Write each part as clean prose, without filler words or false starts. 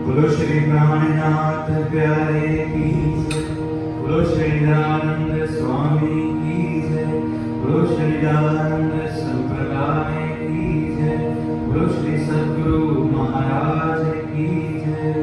बोलो श्री प्राणनाथ प्यारे की जय, बोलो श्री दयानंद स्वामी की जय, बोलो श्री दयानंद संप्रदाय की जय, बोलो श्री सद्गुरु महाराज की जय।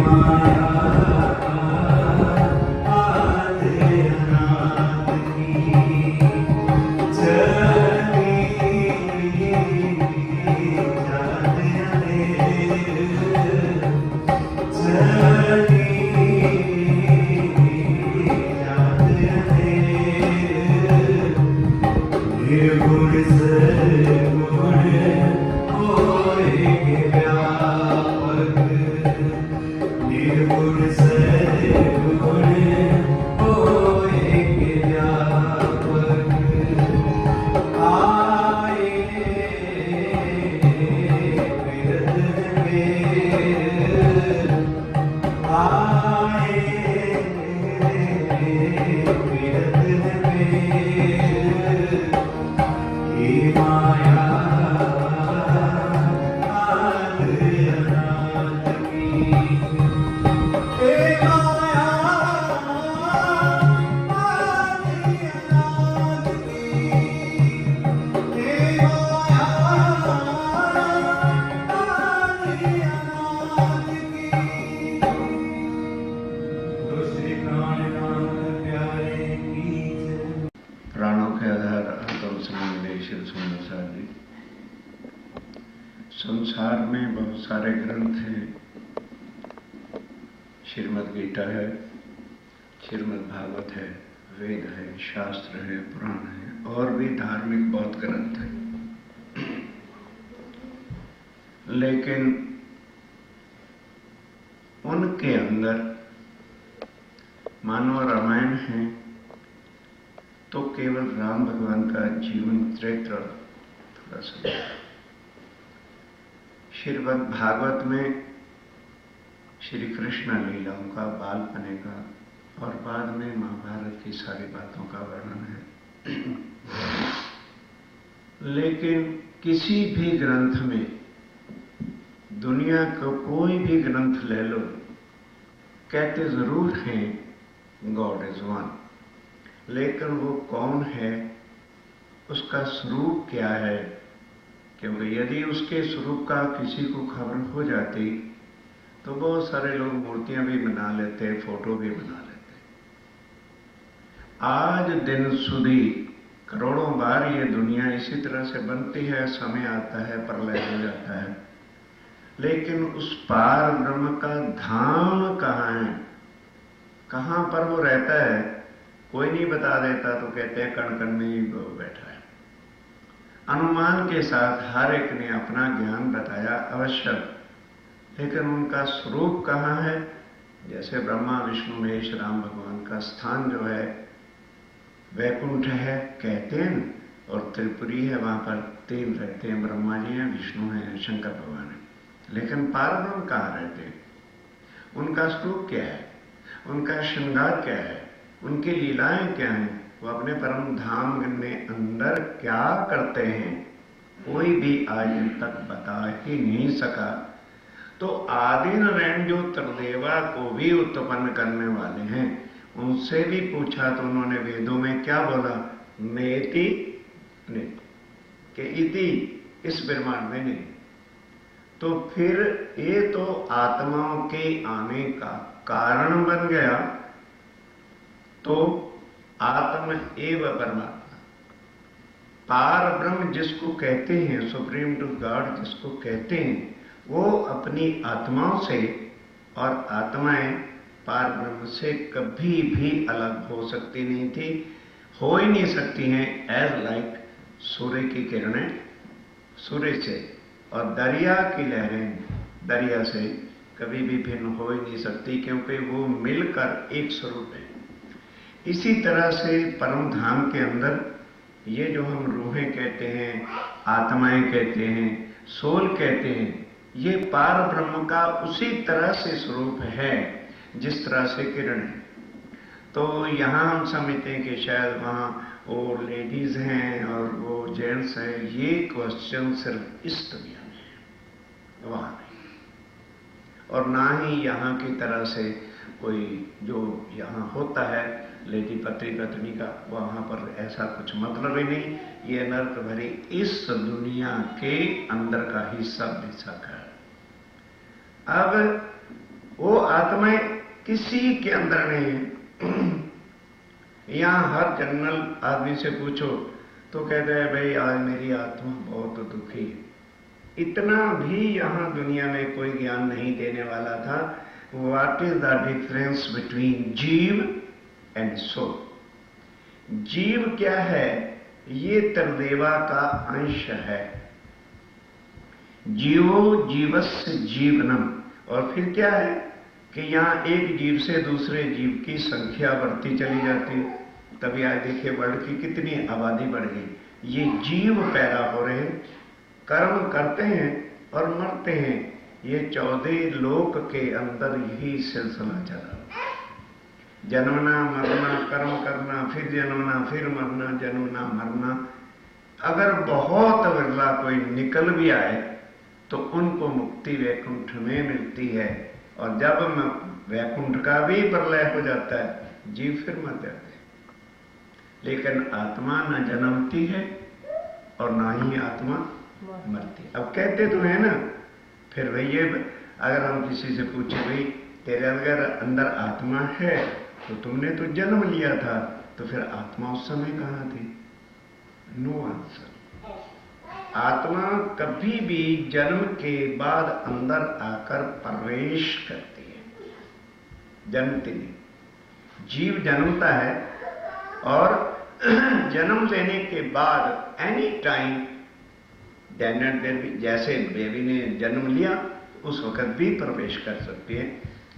माया आदि अनाथ की चली जात अंधेर चली जात अंधेर निर्गुण सगुण होए व्यापक निर्गुण सगुण होए व्यापक आए विरत में आए विरत में हे माया आदि अनाथ की हे माया आदि अनाथ की हे माया आदि अनाथ की। तो श्री प्राणनाथ प्यारे की जय। प्राणों के आधार अंतम समय सुंदर सार जी। संसार में बहुत सारे ग्रंथ हैं। श्रीमद् गीता है, श्रीमद् भागवत है, वेद है, शास्त्र है, पुराण है और भी धार्मिक बहुत ग्रंथ हैं। लेकिन उनके अंदर मानो रामायण है तो केवल राम भगवान का जीवन चरित्र थोड़ा सा। श्रीमद् भागवत में श्री कृष्ण लीलाओं का, बालपने का और बाद में महाभारत की सारी बातों का वर्णन है। लेकिन किसी भी ग्रंथ में, दुनिया का कोई भी ग्रंथ ले लो, कहते जरूर हैं गॉड इज वन, लेकिन वो कौन है, उसका स्वरूप क्या है, क्योंकि यदि उसके स्वरूप का किसी को खबर हो जाती तो बहुत सारे लोग मूर्तियां भी बना लेते, फोटो भी बना लेते। आज दिन सुधी करोड़ों बार ये दुनिया इसी तरह से बनती है, समय आता है, प्रलय हो जाता है, लेकिन उस पार ब्रह्म का धाम कहाँ है, कहाँ पर वो रहता है, कोई नहीं बता देता। तो कहते हैं कण कण में ही वो बैठा है। अनुमान के साथ हर एक ने अपना ज्ञान बताया अवश्य, लेकिन उनका स्वरूप कहाँ है। जैसे ब्रह्मा विष्णु महेश राम भगवान का स्थान जो है वैकुंठ है कहते हैं, और त्रिपुरी है, वहां पर तीन रहते हैं, ब्रह्मा जी हैं, विष्णु हैं, शंकर भगवान है। लेकिन पारब्रह्म कहाँ रहते हैं, उनका स्वरूप क्या है, उनका श्रृंगार क्या है, उनकी लीलाएं क्या हैं, वो अपने परम धाम में अंदर क्या करते हैं, कोई भी आज तक बता ही नहीं सका। तो आदि नारायण जो त्रिदेवा को भी उत्पन्न करने वाले हैं, उनसे भी पूछा तो उन्होंने वेदों में क्या बोला, नेति ने के इति, इस ब्रह्मांड में नहीं। तो फिर ये तो आत्माओं के आने का कारण बन गया। तो आत्म एव परमात्मा, पार ब्रह्म जिसको कहते हैं, सुप्रीम टू गॉड जिसको कहते हैं, वो अपनी आत्माओं से, और आत्माएं पार ब्रह्म से कभी भी अलग हो सकती नहीं थी, हो ही नहीं सकती हैं। एज लाइक सूर्य की किरणें सूर्य से और दरिया की लहरें दरिया से कभी भी भिन्न हो ही नहीं सकती, क्योंकि वो मिलकर एक स्वरूप है। इसी तरह से परम धाम के अंदर ये जो हम रूहें कहते हैं, आत्माएं कहते हैं, सोल कहते हैं, ये पार ब्रह्म का उसी तरह से स्वरूप है जिस तरह से किरण है। तो यहाँ हम समझते हैं कि शायद वहाँ वो लेडीज हैं और वो जेंट्स हैं, ये क्वेश्चन सिर्फ इस दुनिया में है, वहाँ नहीं। और ना ही यहाँ की तरह से कोई जो यहाँ होता है लेडी पति पत्नी का, वहाँ पर ऐसा कुछ मतलब ही नहीं। ये नर्क भरी इस दुनिया के अंदर का ही सब बेशक है। अब वो आत्माएं किसी के अंदर नहीं है। यहां हर जनरल आदमी से पूछो तो कहता है भाई आज मेरी आत्मा बहुत दुखी है। इतना भी यहां दुनिया में कोई ज्ञान नहीं देने वाला था। What is the difference between जीव एंड सोल? जीव क्या है? ये त्रिदेवा का अंश है। जीवो जीवस्य जीवनम। और फिर क्या है कि यहां एक जीव से दूसरे जीव की संख्या बढ़ती चली जाती है। तभी आज देखिए वर्ल्ड की कितनी आबादी बढ़ गई। ये जीव पैदा हो रहे हैं, कर्म करते हैं और मरते हैं। ये 14 लोक के अंदर यही सिलसिला चला। जन्मना मरना, कर्म करना, फिर जन्मना, फिर मरना, जन्मना मरना। अगर बहुत विरला कोई निकल भी आए तो उनको मुक्ति वैकुंठ में मिलती है। और जब वैकुंठ का भी प्रलय हो जाता है जीव फिर मर जाते हैं। लेकिन आत्मा न जन्मती है और ना ही आत्मा मरती। अब कहते तो है ना, फिर भैया अगर हम किसी से पूछे भाई तेरे अगर अंदर आत्मा है तो तुमने तो जन्म लिया था, तो फिर आत्मा उस समय कहां थी? No answer. आत्मा कभी भी जन्म के बाद अंदर आकर प्रवेश करती है, जन्मती नहीं। जीव जन्मता है और जन्म लेने के बाद एनी टाइम जैसे बेबी ने जन्म लिया उस वक्त भी प्रवेश कर सकती है,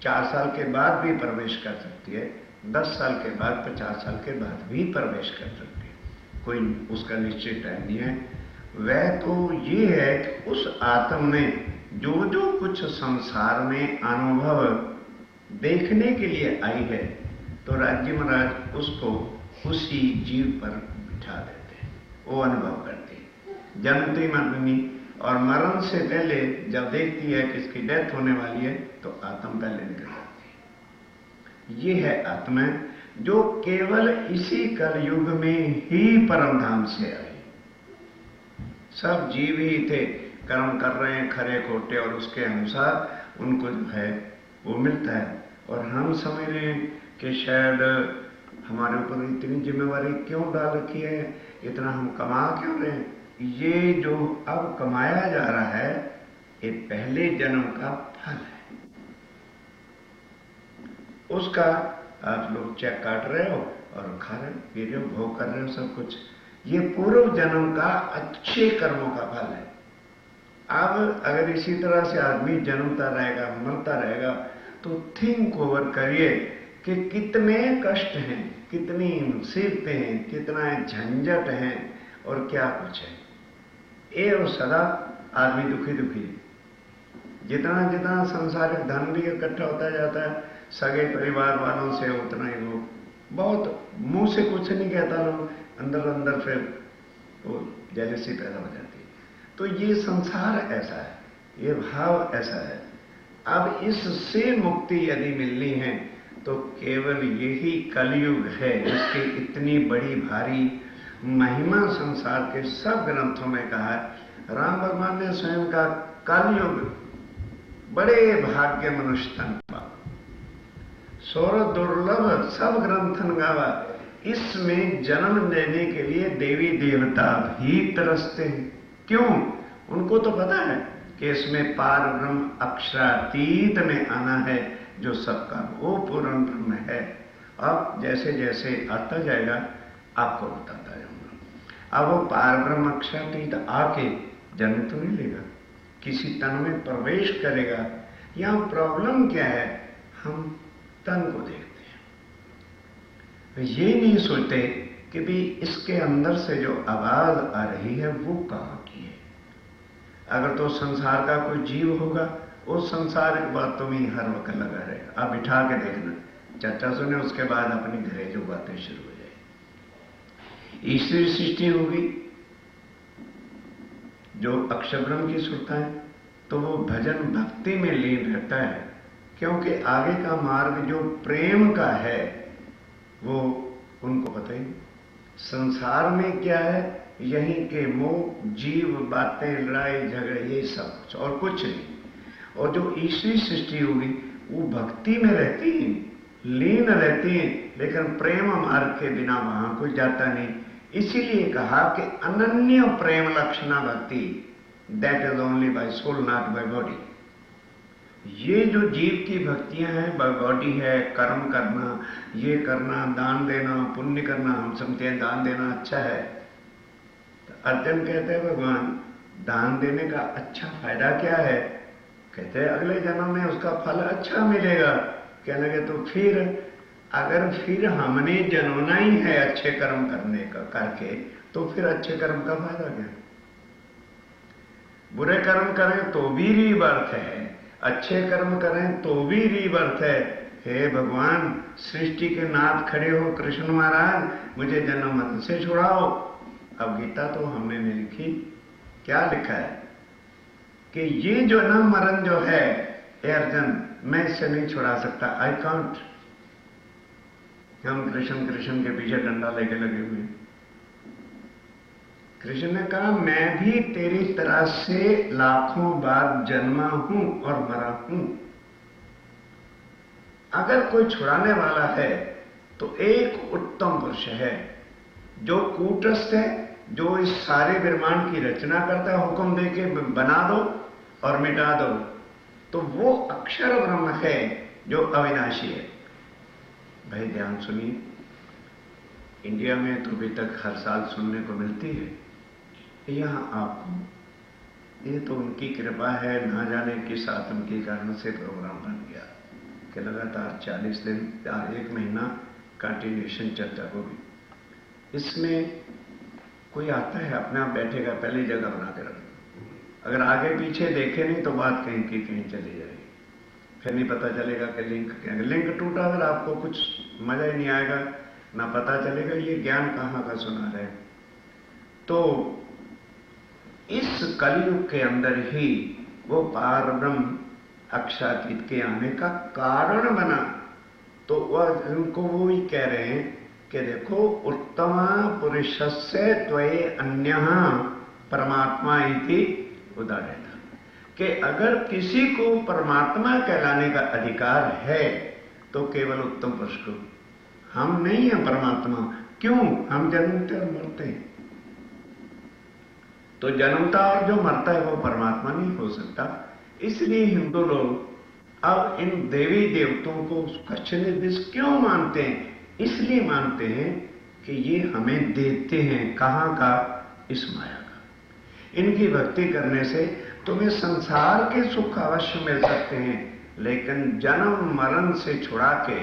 4 साल के बाद भी प्रवेश कर सकती है, 10 साल के बाद, 50 साल के बाद भी प्रवेश कर सकती है। कोई उसका निश्चित टाइम नहीं है। वह तो ये है कि उस आत्म ने जो जो कुछ संसार में अनुभव देखने के लिए आई है तो राज्य महाराज उसको उसी जीव पर बिठा देते हैं, वो अनुभव करती है। जन्मती मरनी और मरण से पहले जब देखती है कि इसकी डेथ होने वाली है तो आत्मा पहले निकल जाती है। ये है आत्मा जो केवल इसी कलयुग में ही परम धाम से आई। सब जीव ही थे, कर्म कर रहे हैं खरे खोटे और उसके अनुसार उनको जो है वो मिलता है। और हम समझ रहे हैं कि शायद हमारे ऊपर इतनी जिम्मेवारी क्यों डाल रखी है, इतना हम कमा क्यों रहे हैं। ये जो अब कमाया जा रहा है ये पहले जन्म का फल है। उसका आप लोग चेक काट रहे हो और खा रहे हो, पी रहे हो, भोग कर रहे हो, सब कुछ ये पूर्व जन्म का अच्छे कर्मों का फल है। अब अगर इसी तरह से आदमी जन्मता रहेगा, मरता रहेगा तो थिंक ओवर करिए कि कितने कष्ट हैं, कितनी मुसीबतें हैं, कितना झंझट है और क्या कुछ है। ये और सदा आदमी दुखी दुखी। जितना जितना सांसारिक धन भी इकट्ठा होता जाता है सगे परिवार वालों से, उतना ही वो बहुत मुंह से कुछ नहीं कहता, लोग अंदर अंदर फिर वो जेलसी पैदा हो जाती है। तो ये संसार ऐसा है, ये भाव ऐसा है। अब इससे मुक्ति यदि मिलनी है तो केवल यही कलयुग है। इसकी इतनी बड़ी भारी महिमा संसार के सब ग्रंथों में कहा है। राम भगवान ने स्वयं का कलयुग बड़े भाग्य मनुष्य तन पा, सौर दुर्लभ सब ग्रंथन गावा। इसमें जन्म लेने के लिए देवी देवता भी तरसते हैं। क्यों? उनको तो पता है कि इसमें पार ब्रह्म अक्षरातीत में आना है, जो सबका वो पूर्ण ब्रह्म है। अब जैसे जैसे आता जाएगा आपको बताता जाऊंगा। अब वो पार ब्रह्म अक्षरातीत आके जन्म तो नहीं लेगा, किसी तन में प्रवेश करेगा। यहां प्रॉब्लम क्या है? हम तन को देखते हैं, ये नहीं सोचते कि भी इसके अंदर से जो आवाज आ रही है वो कहां की है। अगर तो संसार का कोई जीव होगा वो संसारिक बातों में हर वक्त लगा रहेगा। आप बिठा के देखना, चर्चा सुने, उसके बाद अपनी घरेलू बातें शुरू हो जाए। ईश्वरी सृष्टि होगी जो अक्षर ब्रह्म की सुनता है तो वो भजन भक्ति में लीन रहता है, क्योंकि आगे का मार्ग जो प्रेम का है वो उनको पता ही। संसार में क्या है? यहीं के मोह, जीव, बातें, लड़ाई झगड़े, ये सब कुछ और कुछ नहीं। और जो ईश्वरी सृष्टि होगी वो भक्ति में रहती हैं, लीन रहती हैं, लेकिन प्रेम मार्ग के बिना वहां कोई जाता नहीं। इसीलिए कहा कि अनन्य प्रेम लक्षणा भक्ति, that is only by soul not by body. ये जो जीव की भक्तियां हैं बाय बॉडी है, कर्म करना, ये करना, दान देना, पुण्य करना, हम समझते हैं दान देना अच्छा है। तो अर्जुन कहते हैं भगवान दान देने का अच्छा फायदा क्या है? कहते हैं अगले जन्म में उसका फल अच्छा मिलेगा। कहने लगे तो फिर अगर फिर हमने जन्मना ही है अच्छे कर्म करने का करके, तो फिर अच्छे कर्म का फायदा क्या? बुरे कर्म करें तो भी रीबर्थ है, अच्छे कर्म करें तो भी रीबर्थ है। हे भगवान सृष्टि के नाथ खड़े हो कृष्ण महाराज, मुझे जन्म मत से छुड़ाओ। अब गीता तो हमने नहीं लिखी, क्या लिखा है कि ये जो जन्म मरण जो है हे अर्जुन, मैं इससे नहीं छुड़ा सकता, आई कांट। हम कृष्ण कृष्ण के पीछे डंडा लेके लगे हुए। कृष्ण ने कहा मैं भी तेरी तरह से लाखों बार जन्मा हूं और मरा हूं। अगर कोई छुड़ाने वाला है तो एक उत्तम पुरुष है जो कूटस्थ है, जो इस सारे ब्रह्मांड की रचना करता है, हुक्म देके बना दो और मिटा दो, तो वो अक्षर ब्रह्म है जो अविनाशी है। भाई ध्यान सुनिए, इंडिया में तो अभी तक हर साल सुनने को मिलती है, यहां आपको, ये तो उनकी कृपा है, ना जाने किस आत्म के कारण से प्रोग्राम बन गया कि लगातार 40 दिन या 1 महीना कंटिन्यूएशन चर्चा होगी। इसमें कोई आता है अपने आप बैठेगा, पहली जगह बना के रख, अगर आगे पीछे देखे नहीं तो बात कहीं की कहीं चली जाएगी, फिर नहीं पता चलेगा कि लिंक क्या है। लिंक टूटा अगर आपको कुछ मजा ही नहीं आएगा, ना पता चलेगा ये ज्ञान कहां का सुना रहे। तो इस कलयुग के अंदर ही वो पार ब्रह्म अक्षातीत के आने का कारण बना। तो वह उनको वो ही कह रहे हैं कि देखो उत्तम पुरुषस्य त्वये अन्यः परमात्मा इति उदाहरण, कि अगर किसी को परमात्मा कहलाने का अधिकार है तो केवल उत्तम पुरुष को। हम नहीं है परमात्मा, क्यों? हम जन्मते और मरते हैं। तो जन्मता और जो मरता है वो परमात्मा नहीं हो सकता। इसलिए हिंदू लोग अब इन देवी देवताओं को कच्छनिर्दिष्ट क्यों मानते हैं? इसलिए मानते हैं कि ये हमें देते हैं, कहां का? इस माया का। इनकी भक्ति करने से तुम्हें संसार के सुख अवश्य मिल सकते हैं, लेकिन जन्म मरण से छुड़ा के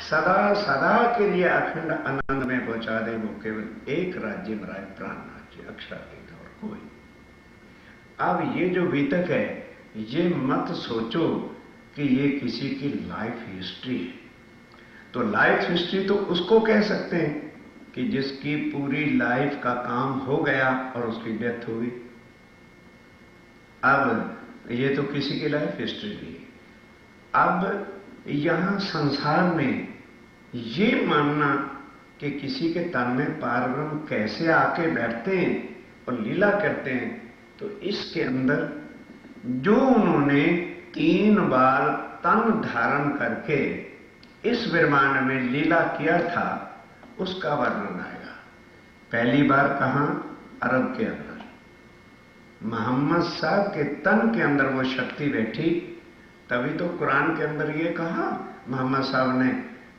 सदा सदा के लिए अखंड आनंद में पहुंचा दे वो केवल एक राज्य में राय, प्राण राज्य, अक्षरातीत और कोई। अब ये जो बीतक है, ये मत सोचो कि ये किसी की लाइफ हिस्ट्री है। तो लाइफ हिस्ट्री तो उसको कह सकते हैं कि जिसकी पूरी लाइफ का काम हो गया और उसकी डेथ हो गई। अब ये तो किसी की लाइफ हिस्ट्री नहीं। अब यहां संसार में ये मानना कि किसी के तन में पारब्रह्म कैसे आके बैठते हैं और लीला करते हैं, तो इसके अंदर जो उन्होंने 3 बार तन धारण करके इस ब्रह्मांड में लीला किया था उसका वर्णन आएगा। पहली बार कहां? अरब के अंदर मोहम्मद साहब के तन के अंदर वो शक्ति बैठी। तभी तो कुरान के अंदर ये कहा मोहम्मद साहब ने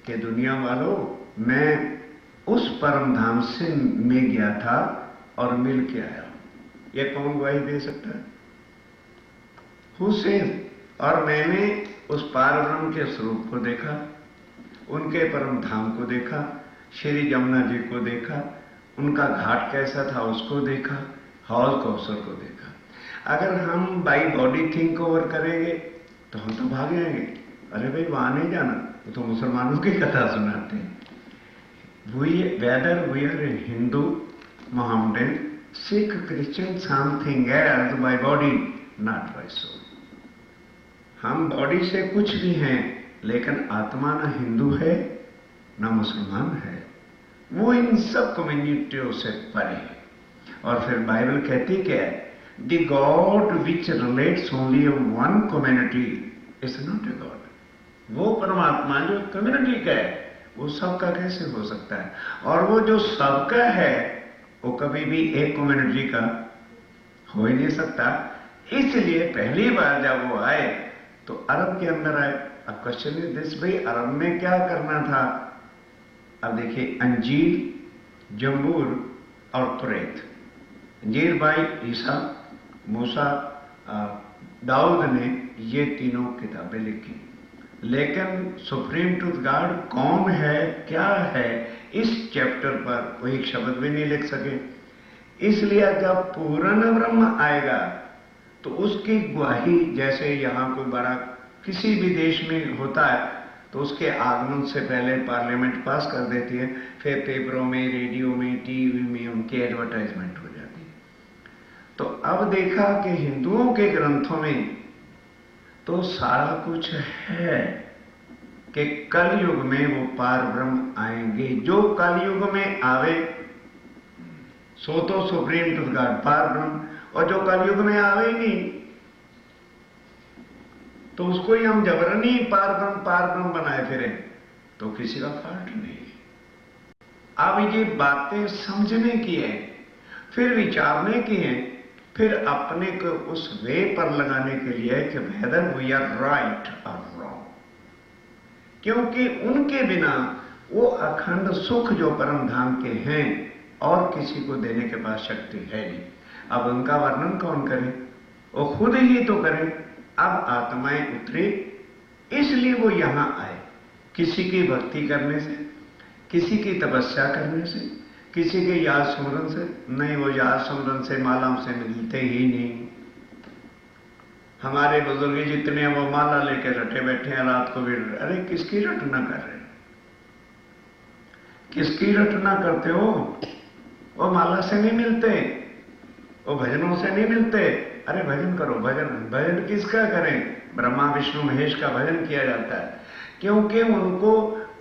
कि दुनिया वालों, मैं उस परम धाम से में गया था और मिल के आया। ये कौन गवाही दे सकता है? हुसैन। और मैंने उस पार ब्रह्म के स्वरूप को देखा, उनके परम धाम को देखा, श्री जमुना जी को देखा, उनका घाट कैसा था उसको देखा, हौज कौसर को देखा। अगर हम बाई बॉडी थिंक ओवर करेंगे तो हम तो भाग जाएंगे, अरे भाई वहां नहीं जाना, वो तो मुसलमानों की कथा सुनाते हैं। Whether we are Hindu, Mohammedan, Sikh, Christian, something else by body not by soul. हम बॉडी से कुछ भी हैं, लेकिन आत्मा ना हिंदू है ना मुसलमान है, वो इन सब कम्युनिटियों से परे है। और फिर बाइबल कहती क्या है? The God which relates only one community is not a god. वो परमात्मा जो कम्युनिटी का है वो सबका कैसे हो सकता है? और वो जो सबका है वो कभी भी एक कम्युनिटी का हो ही नहीं सकता। इसलिए पहली बार जब वो आए तो अरब के अंदर आए। अब क्वेश्चन इज दिस, भाई अरब में क्या करना था? अब देखिए, अंजीर, जंबूर और तुरैत। अंजीर बाई ईसा, मूसा, दाऊद ने ये तीनों किताबें लिखी, लेकिन सुप्रीम ट्रूथ गॉड कौन है, क्या है, इस चैप्टर पर वो एक शब्द भी नहीं लिख सके। इसलिए जब पूर्ण ब्रह्म आएगा तो उसकी गवाही, जैसे यहां कोई बड़ा किसी भी देश में होता है तो उसके आगमन से पहले पार्लियामेंट पास कर देती है, फिर पेपरों में, रेडियो में, टीवी में उनकी एडवर्टाइजमेंट हो जाती है। तो अब देखा कि हिंदुओं के ग्रंथों में तो सारा कुछ है कि कलयुग में वो पार ब्रह्म आएंगे। जो कलयुग में आवे सो तो सुप्रीम ट्रूथ गॉड पार ब्रह्म, और जो कलयुग में आवे ही नहीं तो उसको ही हम जबरनी पार ब्रह्म बनाए फिरे तो किसी का फॉल्ट नहीं। अब ये बातें समझने की है, फिर विचारने की है, फिर अपने को उस वे पर लगाने के लिए कि वेदर वी आर राइट और रॉन्ग। क्योंकि उनके बिना वो अखंड सुख जो परम धाम के हैं और किसी को देने के पास शक्ति है नहीं। अब उनका वर्णन कौन करे? वो खुद ही तो करे। अब आत्माएं उतरी, इसलिए वो यहां आए, किसी की भक्ति करने से, किसी की तपस्या करने से, किसी के याद स्मरण से नहीं। वो याद स्मरण से मालाओं से मिलते ही नहीं। हमारे बुजुर्ग जितने वो माला लेकर रटे बैठे हैं रात को भी। अरे किसकी रटना कर रहे, किसकी रटना करते हो? वो माला से नहीं मिलते, वो भजनों से नहीं मिलते। अरे भजन करो, भजन। भजन किसका करें? ब्रह्मा विष्णु महेश का भजन किया जाता है, क्योंकि उनको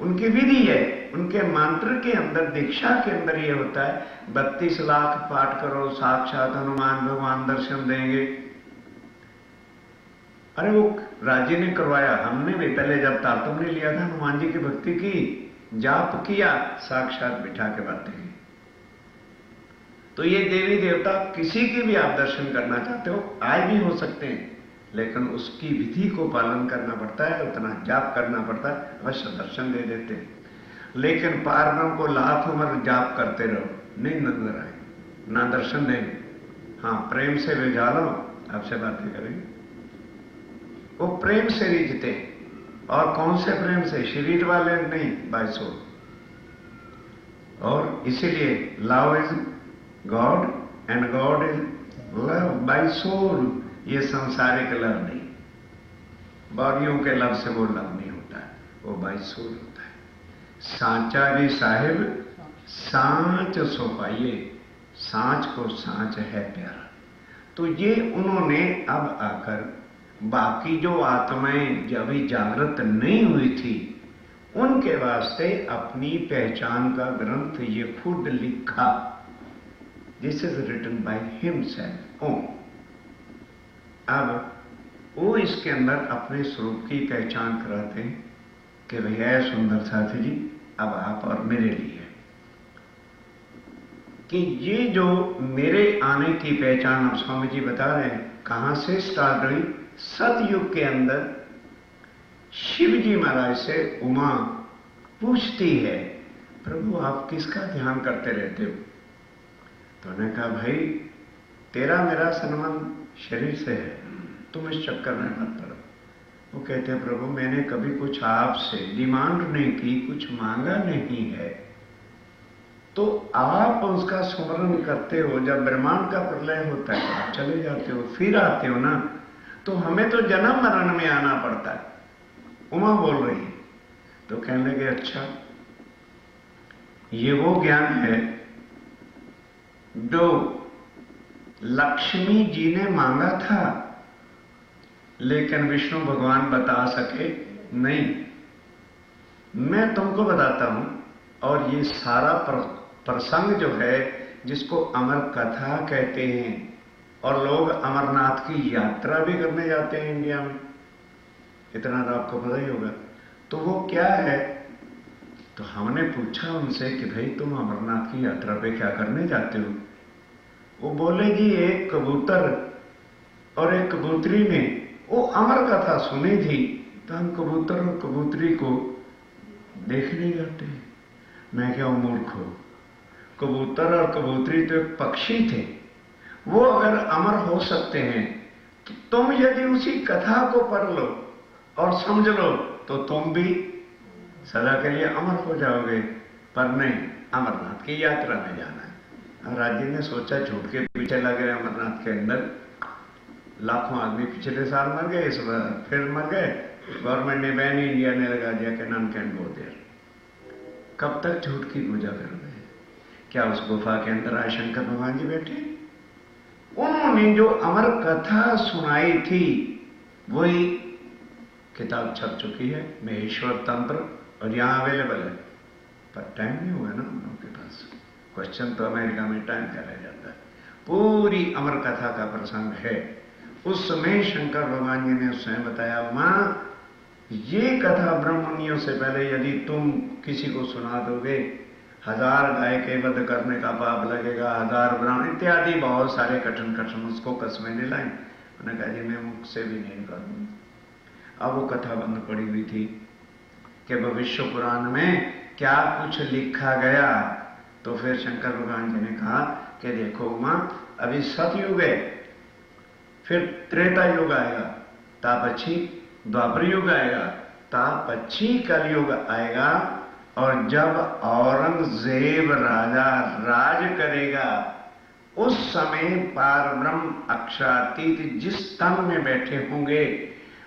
उनकी विधि है, उनके मंत्र के अंदर, दीक्षा के अंदर ये होता है 32 लाख पाठ करो, साक्षात हनुमान भगवान दर्शन देंगे। अरे वो राजी ने करवाया, हमने भी पहले जब तारतम ने लिया था हनुमान जी की भक्ति की, जाप किया, साक्षात बिठा के बातें की। तो ये देवी देवता किसी की भी आप दर्शन करना चाहते हो आए भी हो सकते हैं, लेकिन उसकी विधि को पालन करना पड़ता है, उतना जाप करना पड़ता है, अवश्य दर्शन दे देते हैं। लेकिन पार ब्रह्म को लाख उम्र जाप करते रहो, नहीं नजर आए, ना दर्शन देंगे। हाँ, प्रेम से रिझा लो, आपसे बातें करेंगे। वो प्रेम से रिझते, और कौन से प्रेम से? शरीर वाले नहीं, बाय सोल। और इसीलिए love is God and God is love by soul. ये सांसारिक लव नहीं, बॉडियों के लव से वो लव नहीं होता है, वो बाय सोल होता है। सांचा जी साहिब सांच सो पाइए, सांच को सांच है प्यारा। तो ये उन्होंने अब आकर बाकी जो आत्माएं जब भी जागृत नहीं हुई थी उनके वास्ते अपनी पहचान का ग्रंथ ये खुद लिखा। This is written by himself own. अब वो इसके अंदर अपने स्वरूप की पहचान कराते हैं कि भैया सुंदर साथी जी, अब आप और मेरे लिए कि ये जो मेरे आने की पहचान अब स्वामी जी बता रहे हैं कहां से स्टार्ट हुई। सतयुग के अंदर शिव जी महाराज से उमा पूछती है, प्रभु आप किसका ध्यान करते रहते हो? तो उन्होंने कहा, भाई तेरा मेरा संबंध शरीर से है, तुम इस चक्कर में मत पड़ो। वो कहते हैं, प्रभु मैंने कभी कुछ आपसे डिमांड नहीं की, कुछ मांगा नहीं है, तो आप उसका स्मरण करते हो। जब ब्रह्मांड का प्रलय होता है आप चले जाते हो, फिर आते हो ना, तो हमें तो जन्म मरण में आना पड़ता है। उमा बोल रही है। तो कहने लगे, अच्छा ये वो ज्ञान है जो लक्ष्मी जी ने मांगा था, लेकिन विष्णु भगवान बता सके नहीं। मैं तुमको बताता हूं, और ये सारा प्रसंग जो है जिसको अमर कथा कहते हैं, और लोग अमरनाथ की यात्रा भी करने जाते हैं इंडिया में, इतना तो आपको पता ही होगा। तो वो क्या है? तो हमने पूछा उनसे कि भाई तुम अमरनाथ की यात्रा पे क्या करने जाते हो? वो बोले जी एक कबूतर और एक कबूतरी ने वो अमर कथा सुनी थी, तो हम कबूतर और कबूतरी को देखने जाते हैं। मैं क्या मूर्ख हो, कबूतर और कबूतरी तो एक पक्षी थे, वो अगर अमर हो सकते हैं तो तुम यदि उसी कथा को पढ़ लो और समझ लो तो तुम भी सदा के लिए अमर हो जाओगे। पर नहीं, अमरनाथ की यात्रा में जाना है। राज्य ने सोचा झूठ के पीछे लगे अमरनाथ के अंदर लाखों आदमी पिछले साल मर गए, इस बार फिर मर गए। गवर्नमेंट ने बैन इंडिया ने लगा दिया कि नन कैन गो देयर। कब तक झूठ की पूजा करोगे? क्या उस गुफा के अंदर आए शंकर भगवान जी बैठे? उन्होंने जो अमर कथा सुनाई थी वही किताब छप चुकी है, महेश्वर तंत्र, और यहां अवेलेबल है। पर टाइम नहीं हुआ ना हम लोगों के पास। क्वेश्चन तो अमेरिका में टाइम का रह जाता है। पूरी अमर कथा का प्रसंग है। उस समय शंकर भगवान जी ने स्वयं बताया, मां ये कथा ब्रह्मनियों से पहले यदि तुम किसी को सुना दोगे 1000 गाय के वध करने का पाप लगेगा, 1000 ब्राह्मण इत्यादि बहुत सारे कठिन कठिन उसको कसमें दिलाई। उन्होंने कहा जी मैं मुख से भी नहीं करूंगा। अब वो कथा बंद पड़ी हुई थी कि भविष्य पुराण में क्या कुछ लिखा गया। तो फिर शंकर भगवान जी ने कहा कि देखो मां, अभी सतयुग है, फिर त्रेता युग आएगा, तापच्छी द्वापर युग आएगा, तापच्छी कलयुग आएगा, और जब औरंगजेब राजा राज करेगा उस समय पारब्रह्म अक्षरातीत जिस तन में बैठे होंगे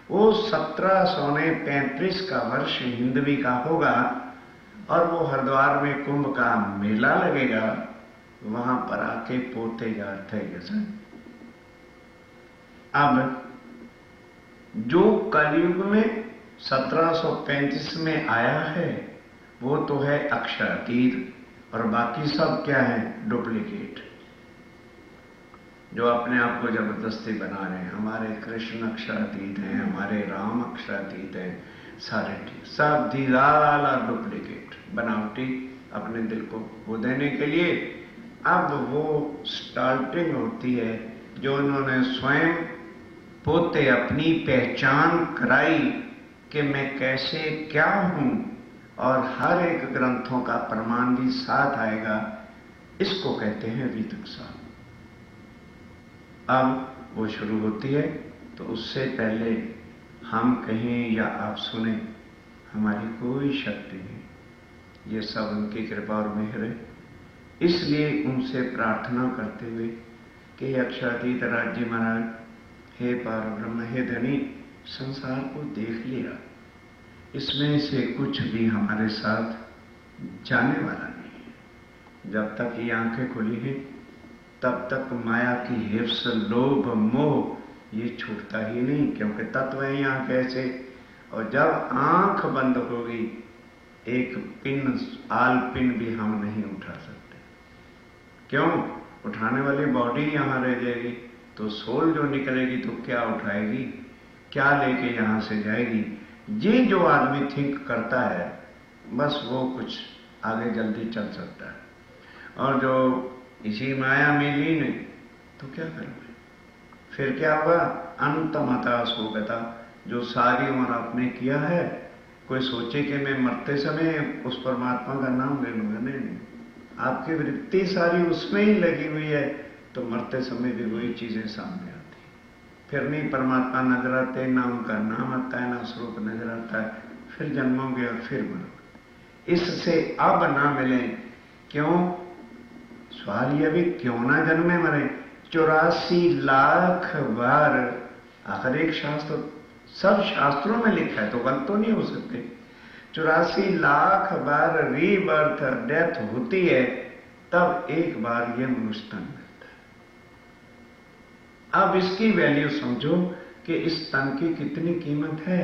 वो 1735 का वर्ष हिंदवी का होगा, और वो हरिद्वार में कुंभ का मेला लगेगा, वहां पर आके पोते जाते हैं। अब जो कलयुग में 1735 में आया है वो तो है अक्षरातीत, और बाकी सब क्या है? डुप्लीकेट, जो अपने आप को जबरदस्ती बना रहे हैं। हमारे कृष्ण अक्षरातीत हैं, हमारे राम अक्षरातीत हैं, सारे सब दीदाल और डुप्लीकेट, बनावटी, अपने दिल को वो देने के लिए। अब वो स्टार्टिंग होती है जो उन्होंने स्वयं पोते अपनी पहचान कराई कि मैं कैसे क्या हूं, और हर एक ग्रंथों का प्रमाण भी साथ आएगा। इसको कहते हैं विदुषा। अब वो शुरू होती है, तो उससे पहले हम कहें या आप सुने, हमारी कोई शक्ति नहीं, ये सब उनकी कृपा और मेहर है। इसलिए उनसे प्रार्थना करते हुए कि अक्षरातीत राज्य महाराज, हे पारब्रह्म, हे धनी, संसार को देख लिया, इसमें से कुछ भी हमारे साथ जाने वाला नहीं है। जब तक ये आंखें खुली हैं तब तक माया की हिफ्स, लोभ, मोह ये छूटता ही नहीं, क्योंकि तत्व है ही आंख ऐसे। और जब आंख बंद होगी एक पिन, आल पिन भी हम नहीं उठा सकते। क्यों? उठाने वाली बॉडी यहां रह जाएगी, तो सोल जो निकलेगी तो क्या उठाएगी, क्या लेके यहां से जाएगी? ये जो आदमी थिंक करता है बस वो कुछ आगे जल्दी चल सकता है। और जो इसी माया में लीन है तो क्या करोगे? फिर क्या होगा? अंतमता सोगता, जो सारी उम्र आपने किया है। कोई सोचे कि मैं मरते समय उस परमात्मा का नाम ले लूंगा, नहीं, आपकी वृत्ति सारी उसमें ही लगी हुई है, तो मरते समय भी वही चीजें सामने आती। फिर नहीं परमात्मा नजर आते, ना उनका नाम आता है, ना स्वरूप नजर आता है। फिर जन्मोगे और फिर मरोगे। इससे अब ना मिले। क्यों? सवाल यह भी, क्यों ना जन्मे मरे? 84 लाख बार, आखिर एक शास्त्र, सब शास्त्रों में लिखा है तो गलत तो नहीं हो सकते। 84 लाख बार रीबर्थ, डेथ होती है, तब एक बार ये मनुष्य तन मिलता है। अब इसकी वैल्यू समझो कि इस तन की कितनी कीमत है।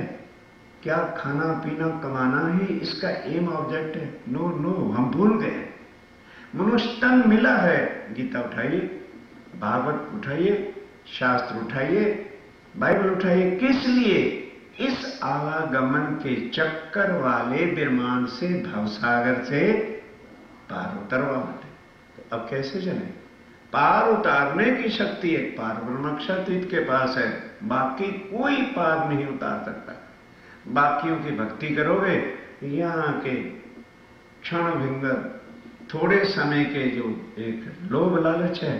क्या खाना पीना कमाना ही इसका एम ऑब्जेक्ट है? नो नो, हम भूल गए। मनुष्य तन मिला है। गीता उठाइए, भागवत उठाइए, शास्त्र उठाइए, बाइबल उठाइए। किस लिए? इस आवागमन के चक्कर वाले ब्रह्मांड से, भवसागर से पार उतरवा दे। तो अब कैसे चले? पार उतारने की शक्ति एक पार ब्रह्मक्षातीत के पास है, बाकी कोई पार नहीं उतार सकता। बाकियों की भक्ति करोगे, यहाँ के क्षण भिंगर थोड़े समय के जो एक लोभ लालच है,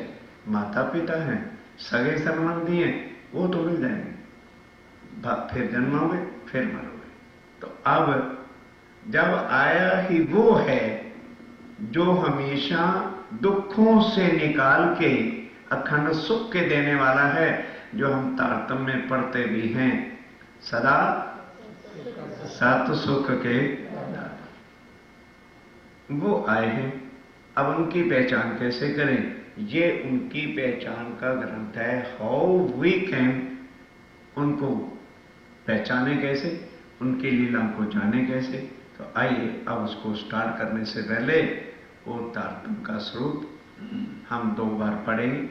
माता पिता हैं, सगे संबंधी हैं, वो तो मिल जाएंगे, फिर जन्मोगे, फिर मरोगे। तो अब जब आया ही वो है जो हमेशा दुखों से निकाल के अखंड सुख के देने वाला है, जो हम तारतम्य में पढ़ते भी हैं, सदा सत सुख के वो आए हैं। अब उनकी पहचान कैसे करें? ये उनकी पहचान का ग्रंथ है, हाउ वी कैन उनको पहचाने कैसे, उनकी लीला को जाने कैसे। तो आइए अब उसको स्टार्ट करने से पहले वो तारतम्य का स्वरूप हम 2 बार पढ़ेंगे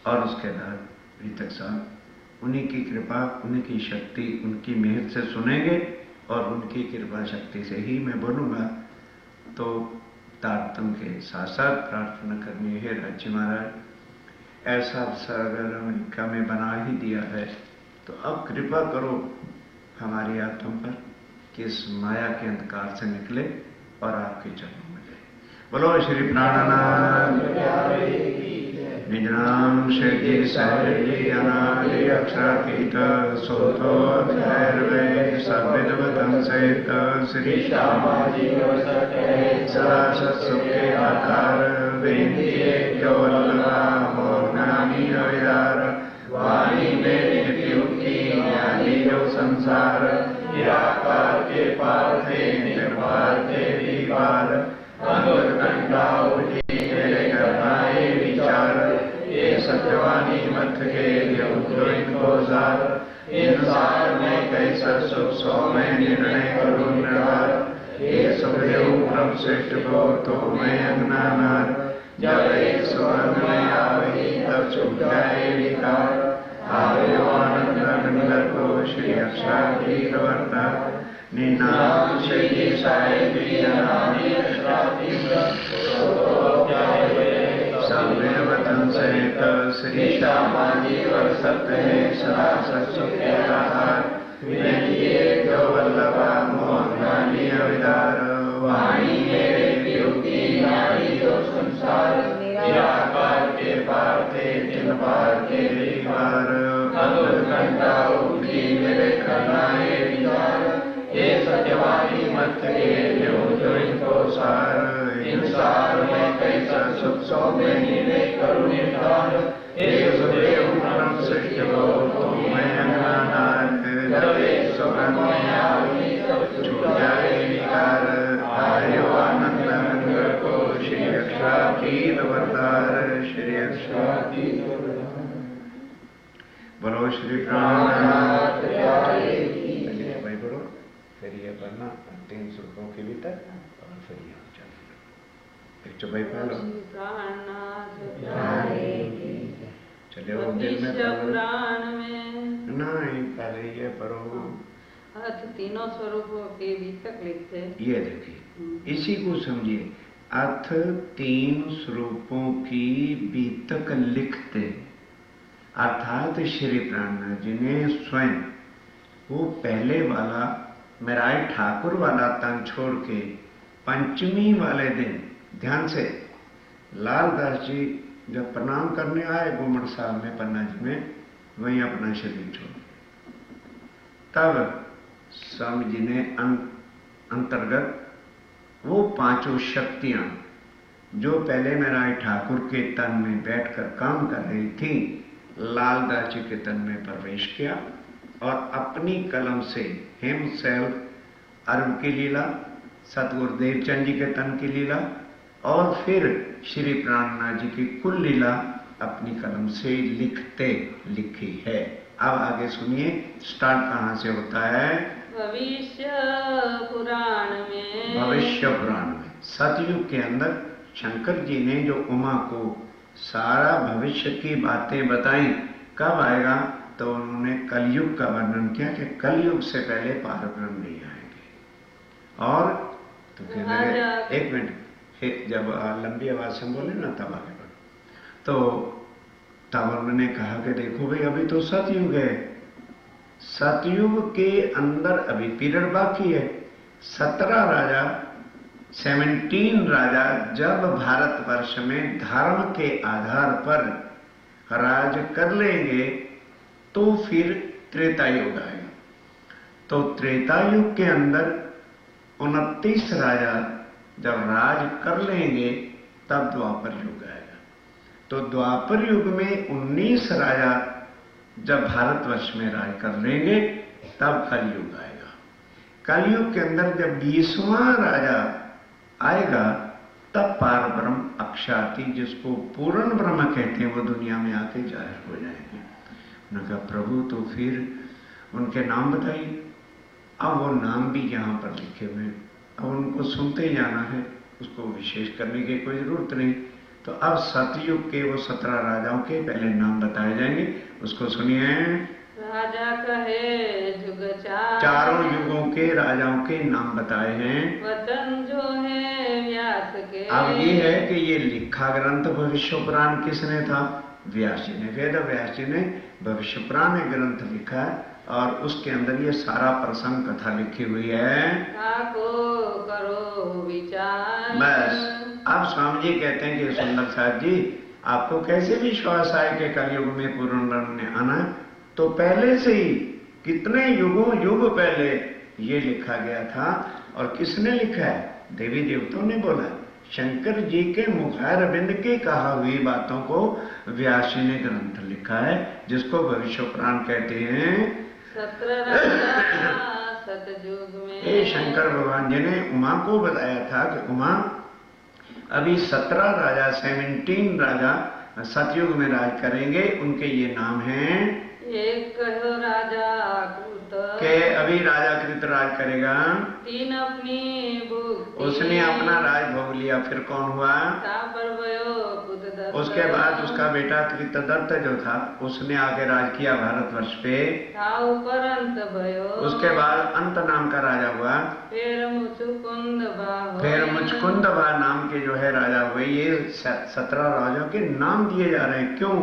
और उसके बाद रीतक साहब उन्हीं की कृपा, उनकी शक्ति, उनकी मेहर से सुनेंगे और उनकी कृपा शक्ति से ही मैं बोलूँगा। तो तारतम्य के साथ साथ प्रार्थना करनी है, राज्य महाराज ऐसा अवसर अगर अमेरिका में बना ही दिया है तो अब कृपा करो हमारी आत्मा पर कि इस माया के अंधकार से निकले और आपके चरणों में जाए। बोलो श्री प्राणनाथ निज नाम श्री सहजी अनादि अक्षरातीत सोतो भैरवे सविद्वतम सहित श्री श्यामाजी सदा सत्सुखे आकार विनती जो वल्लभा मोहनानी अविदार वाणी मेरी नित्युक्ति ज्ञानी जो संसार निराकार के पार थे निर्वार थे दीवार अंकुर कंठा उठी मेरे करनाए विचार ये सत्यवानी मत के जो इनको सार इंसार में कैसा सुख सो मैं निर्णय करूं निर्वार ये सुखदेव ब्रह्म श्रेष्ठ को तो मैं अज्ञानार जब एक सुवर्ण में आवे तब छूट जाए विकार आवे आनंद मंगल को श्री अक्षरातीत वर्ता निनाम श्री साई अनादि सर्ववतन सहित श्री श्यामाजी वर्षत है सदा सत्सुखे आधार विनती जो वल्लभा मोहनानी अविदार वाणी मेरे वियुक्ति नारी जो संसार निराकार के पार थे जिन पार के दीवार अद्भुत घंटा उठी मेरे करनाए विचार ये सत्यवानी मत के जो इनको सार इंसार में कैसा सुख सो में निर्णय करूं निर्धार हे सुखदेव ब्रह्म सृष्टि को तो मैं अज्ञानार जब एक सुगंध में आवी छूट जाए विकार आयो आनंद मंगल को श्री अक्षरातीत अवतार श्री अक्षरातीत बोलो श्री प्राणनाथ भाई बोलो। फिर ये पढ़ना 3 श्लोकों के भीतर और फिर यहाँ चलो एक चौपाई पढ़ लो। चले वो दिल में नहीं पहले ये पढ़ो। अर्थ तीनों स्वरूपों के बीतक लिखते। ये देखिए इसी को समझिए, अर्थ 3 स्वरूपों की बीतक लिखते, अर्थात श्री प्राणनाथ जी ने स्वयं वो पहले वाला मेराय ठाकुर वाला तन छोड़ के पंचमी वाले दिन ध्यान से लालदास जी जब प्रणाम करने आए गोमड़ साहब में पन्ना जी में, वहीं अपना शरीर छोड़ तब स्वामी जी ने अंतर्गत वो 5 शक्तियां जो पहले मेराय ठाकुर के तन में बैठकर काम कर रही थी, लालदास जी के तन में प्रवेश किया और अपनी कलम से हिमसेल्फ अर्व की लीला, सतगुरुदेव चंद जी के तन की लीला और फिर श्री प्राणनाथ जी की कुल लीला अपनी कलम से लिखते लिखी है। अब आगे सुनिए, स्टार्ट कहां से होता है? भविष्य पुराण में। भविष्य पुराण में सतयुग के अंदर शंकर जी ने जो उमा को सारा भविष्य की बातें बताई, कब आएगा? तो उन्होंने कलयुग का वर्णन किया कि कलयुग से पहले पारब्रह्म नहीं आएंगे। और तो फिर लगे एक मिनट, जब लंबी आवाज से बोले ना तब आगे बढ़ो। तो तब उन्होंने कहा कि देखो भाई अभी तो सतयुग है, सतयुग के अंदर अभी पीरियड बाकी है। 17 राजा 17 राजा जब भारतवर्ष में धर्म के आधार पर राज कर लेंगे तो फिर त्रेता युग आएगा। तो त्रेता युग के अंदर 29 राजा जब राज कर लेंगे तब द्वापर युग आएगा। तो द्वापर युग में 19 राजा जब भारतवर्ष में राज कर लेंगे तब कलयुग आएगा। कलयुग के अंदर जब 20वां राजा आएगा तब पारब्रह्म अक्षाति, जिसको पूर्ण ब्रह्म कहते हैं, वो दुनिया में आके जाहिर हो जाएंगे। उन्होंने कहा प्रभु तो फिर उनके नाम बताइए। अब वो नाम भी यहाँ पर लिखे हुए हैं, अब उनको सुनते ही जाना है, उसको विशेष करने की कोई जरूरत नहीं। तो अब सतयुग के वो 17 राजाओं के पहले नाम बताए जाएंगे, उसको सुनिए। राजा कहे जुग चार, चारों युगों के राजाओं के नाम बताए हैं। वचन जो है व्यास के। अब ये है कि ये लिखा ग्रंथ भविष्य पुराण किसने था? व्यास जी ने। वेद व्यास जी ने भविष्य पुराण ग्रंथ लिखा है और उसके अंदर ये सारा प्रसंग कथा लिखी हुई है। को करो विचार। बस अब स्वामी जी कहते हैं कि सुंदर साहब जी, आपको कैसे विश्वास आए कि कलयुग में पूर्ण ब्रह्म ने आना? तो पहले से ही कितने युगों युग पहले ये लिखा गया था। और किसने लिखा है? देवी देवताओं ने बोला। शंकर जी के मुखारबिंद की कहा हुई बातों को व्यास जी ने ग्रंथ लिखा है, जिसको भविष्य पुराण कहते हैं। 17 राजा सतयुग में। ये शंकर भगवान जी ने उमा को बताया था कि उमा अभी 17 राजा 17 राजा सतयुग में राज करेंगे। उनके ये नाम हैं। एक कहो राजा कृत के अभी राजा कृत राज करेगा। 3 अपनी भुक्ति। उसने अपना राज भोग लिया। फिर कौन हुआ? तापर भयो कुतदत्त। उसके बाद उसका बेटा कृतदत्त जो था उसने आगे राज किया भारतवर्ष पे। ऊपर अंत भयो। उसके बाद अंत नाम का राजा हुआ। फिर मुचुकुंद बाहो। फिर मुचकुंद नाम के जो है राजा हुए। ये 17 राजाओं के नाम दिए जा रहे हैं। क्यों?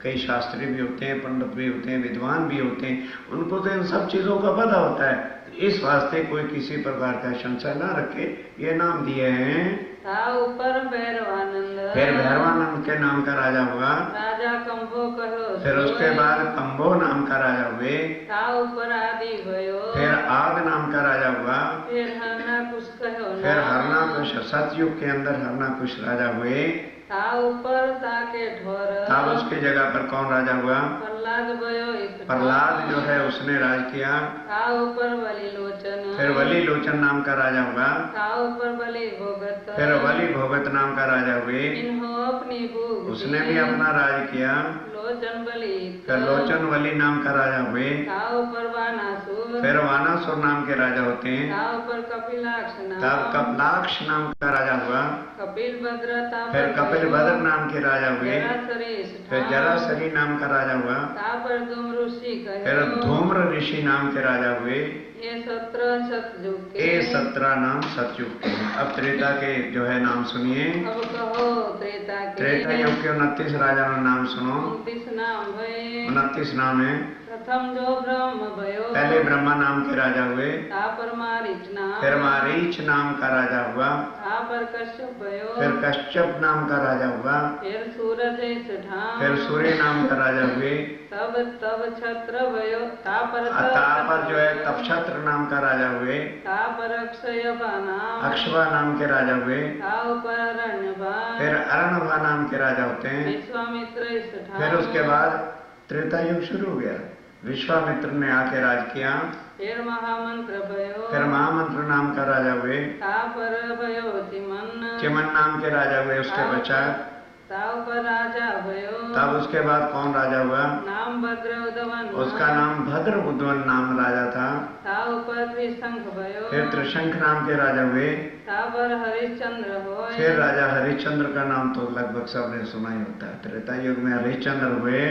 कई शास्त्री भी होते हैं, पंडित भी होते हैं, विद्वान भी होते हैं, उनको तो इन सब चीजों का पता होता है। इस वास्ते कोई किसी प्रकार का संशय ना रखे, ये नाम दिए हैं। ऊपर भैरवानंद। फिर भैरवानंद के नाम का राजा हुआ। राजा कंभो कहो। फिर उसके बाद कंभो नाम का राजा हुए। ऊपर आदि भयो। फिर आद नाम का राजा हुआ। फिर हरनाकुश कहो। फिर हरनाकुश, सतयुग के अंदर हरनाकुश राजा हुए। ऊपर ताके ढोर। तब उसकी जगह पर कौन राजा हुआ? प्रहलाद भयो। प्रहलाद जो है उसने राज किया। ऊपर बलि लोचन। फिर बलि लोचन नाम का राजा हुआ। ऊपर बलि भोगत। फिर बलि भोगत नाम का राजा हुए। इन्हों अपनी भूख। उसने भी अपना राज किया। लोचन बलि। फिर लोचन बलि नाम का राजा हुए। ऊपर वानासुर। फिर वानासुर नाम के राजा होते हैं। ऊपर कपिलाक्ष नाम। तब कपिलाक्ष नाम का राजा हुआ। कपिल भद्र। फिर कपिल भद्र नाम के राजा हुए। फिर जरासरी नाम का राजा हुआ। धूम ऋषि। फिर धूम्र ऋषि नाम के राजा हुए। ये 17 सतयुग के। ये 17 नाम सतयुग के हैं। अब त्रेता के जो है नाम सुनिए। अब कहो त्रेता के। त्रेता युग के 29 राजाओं का नाम सुनो। 29 नाम भये। 29 नाम है। प्रथम जो ब्रह्म भयो। पहले ब्रह्मा नाम के राजा हुए। पर मारीच नाम। फिर मारीच नाम का राजा हुआ। पर कश्यप भयो। फिर कश्यप नाम का राजा हुआ। फिर सूरज। फिर सूर्य नाम का राजा हुए। तब छत्र भयो। तापर जो है तपछत्र नाम का राजा हुए। पर अक्षयभा नाम। अक्षवा नाम के राजा हुए। पर अरण्यभा। फिर अरण्यभा नाम के राजा होते हैं। विश्वामित्र। फिर उसके बाद त्रेता युग शुरू हो गया। विश्वामित्र ने आके राज किया। फिर महामंत्र भयो। फिर महामंत्र नाम का राजा हुए। पर भयो चिमन। चिमन नाम के राजा हुए। उसके पश्चात पर राजा भयो। तब उसके बाद कौन राजा हुआ? नाम भद्र उद्वन। उसका नाम भद्र उद्वन नाम राजा था। पर त्रिशंख भयो। फिर त्रिशंख नाम के राजा हुए। पर हरिश्चंद्र हो। फिर राजा हरिश्चंद्र का नाम तो लगभग सबने सुना ही होता है। त्रेता युग में हरिश्चंद्र हुए।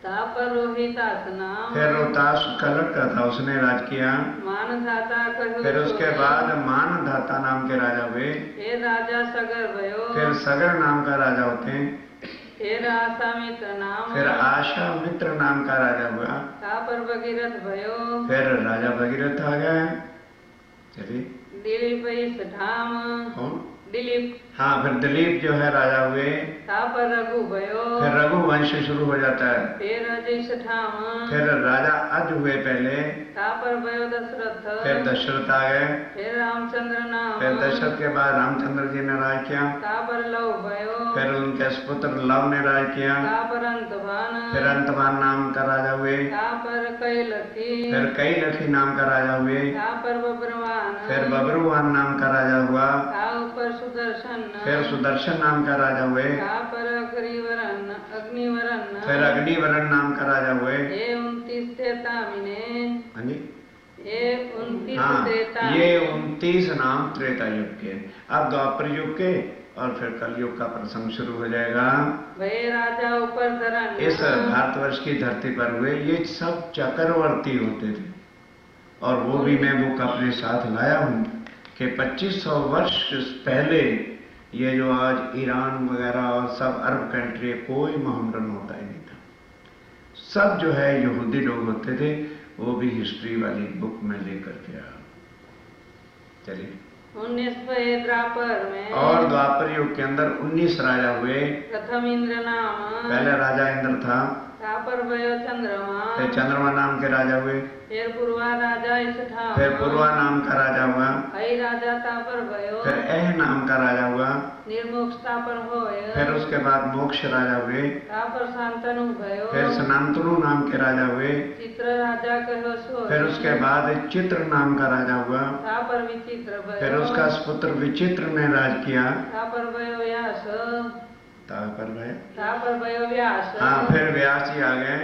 ता पर रोहितास नाम फिर रोहतास का लड़का था, उसने राज किया। मान धाता कहो फिर उसके बाद मान धाता नाम के राजा हुए। फिर राजा सगर भयो फिर सगर नाम का राजा होते हैं। फिर आसामित्र नाम फिर आशा मित्र नाम का राजा हुआ। ता पर भगीरथ भयो फिर राजा भगीरथ आ गया। चलिए दिलीप धाम कौन? दिलीप हाँ, फिर दिलीप जो है राजा हुए। ता पर रघु भयो फिर रघु वंश शुरू हो जाता है। फिर अजय ठाम फिर राजा अज हुए पहले। ता पर भयो दशरथ फिर दशरथ आ गए। फिर रामचंद्र नाम फिर दशरथ के बाद रामचंद्र जी ने राज किया। ता पर लव भयो फिर उनके सुपुत्र लव ने राज किया। ता पर अंतभान फिर अंतभान नाम का राजा हुए। ता पर कैलखी फिर कई लखी नाम का राजा हुए। ता पर बब्रवान फिर बब्रुवान नाम का राजा हुआ। ता ऊपर सुदर्शन फिर सुदर्शन नाम का राजा हुए। ता पर अग्निवरण फिर अग्निवरण नाम का राजा हुए। ये 29 त्रेता मिने हाँ जी, ये 29 हाँ, त्रेता ये 29 नाम त्रेता युग के। अब द्वापर युग के और फिर कलयुग का प्रसंग शुरू हो जाएगा। भय राजा ऊपर धरन इस भारतवर्ष की धरती पर हुए। ये सब चक्रवर्ती होते थे, और वो भी मैं बुक अपने साथ लाया हूँ कि 2500 वर्ष पहले ये जो आज ईरान वगैरह और सब अरब कंट्री, कोई मोहम्मदन होता ही नहीं था। सब जो है यहूदी लोग होते थे। वो भी हिस्ट्री वाली बुक में लेकर के आया। चलिए 19 द्वापर में और द्वापर युग के अंदर 19 राजा हुए। प्रथम इंद्र नाम पहले राजा इंद्र था। ता पर भयो चंद्रमा फिर चंद्रमा नाम के राजा हुए। फिर पूर्वा राजा इस ठाम फिर पूर्वा नाम का राजा हुआ। हई राजा ता पर भयो फिर एह नाम का राजा हुआ। निर्मोक्षता पर होय फिर उसके बाद मोक्ष राजा हुए। ता पर शांतनु भयो फिर सनातनु नाम के राजा हुए। चित्र राजा कहो सोय फिर उसके बाद चित्र नाम का राजा हुआ। ता पर विचित्र भयो फिर उसका पुत्र विचित्र ने राज किया। ता पर भयो व्यास तापर भय। ता पर भयो व्यास हाँ, फिर व्यास जी आ गए।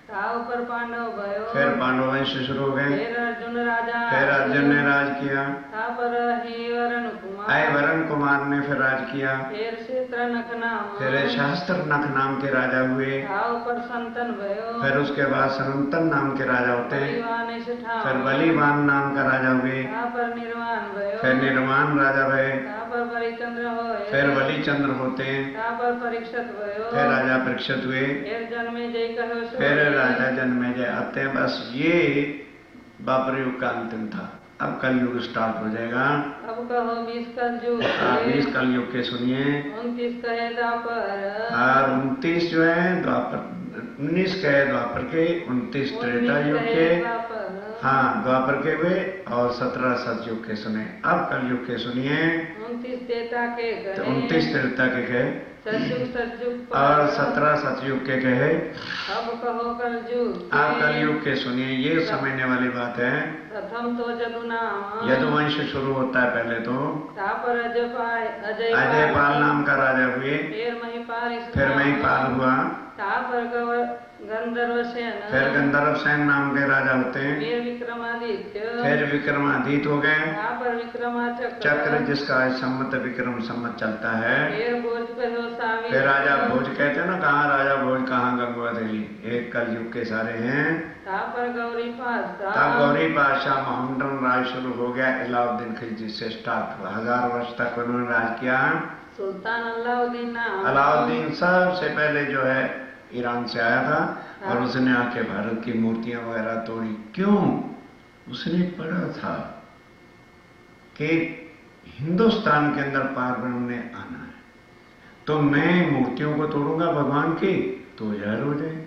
ता ऊपर पांडव भयो फिर पांडव वंश शुरू हो गए। फिर अर्जुन राजा फिर अर्जुन ने राज किया। ता पर हे वरण कुमार आय वरण कुमार ने फिर राज किया। फिर क्षेत्र नख नाम फिर शास्त्र नख नाम के राजा हुए। ता ऊपर संतन भयो फिर उसके बाद सनंतन नाम के राजा होते हैं। बलिवान इस ठाम फिर बलिवान नाम का राजा हुए। ता पर निर्वाण भयो फिर निर्वाण राजा भये। ता पर बलिचंद्र होय फिर बलिचंद्र होते हैं। ता पर परीक्षित भयो फिर राजा परीक्षित हुए। फिर जन्मे जय कहो सो फिर राजा जन्मेजय आते हैं। बस ये द्वापर युग का अंतिम था। अब कलयुग स्टार्ट हो जाएगा। अब कहो 20 कलयुग 20 कलयुग के सुनिए। 29 कहे द्वापर और 29 जो है द्वापर, 19 कहे द्वापर के, 29 त्रेता युग के, हाँ द्वापर के हुए, और 17 सतयुग के सुने। अब कलयुग के सुनिए। 29 त्रेता के तो कहे 29 त्रेता के कहे सतयुग और 17 सतयुग के कहे। अब कहो कलयुग आप कलयुग के सुनिए। ये समझने वाली बात है। प्रथम तो जदुनाम यदुवंश शुरू होता है पहले तो। ता पर अजय पाल नाम का राजा हुए। फिर महिपाल फिर महिपाल हुआ। ता पर गंधर्व सेन फिर गंधर्व सेन नाम के राजा होते हैं। फिर विक्रमादित्य फिर विक्रमादित्य हो गए। ता पर विक्रमाचक्र चक्र जिसका संमत विक्रम संमत चलता है। फिर भोज कहो सावित्र फिर राजा भोज कहते हैं ना, कहाँ राजा भोज कहाँ गंगवा देवी। एक कलयुग के सारे हैं। ता पर गौरी पासा तब गौरी बादशाह मोहम्मदन राज शुरू हो गया। अलाउद्दीन खिलजी से स्टार्ट हुआ। 1000 वर्ष तक उन्होंने राज किया। सुल्तान अलाउद्दीन नाम अलाउद्दीन सबसे पहले जो है ईरान से आया था, और उसने आके भारत की मूर्तियां वगैरह तोड़ी। क्यों? उसने पढ़ा था कि हिंदुस्तान के अंदर पार्वण ने आना है, तो मैं मूर्तियों को तोड़ूंगा भगवान की तो जहर हो जाए।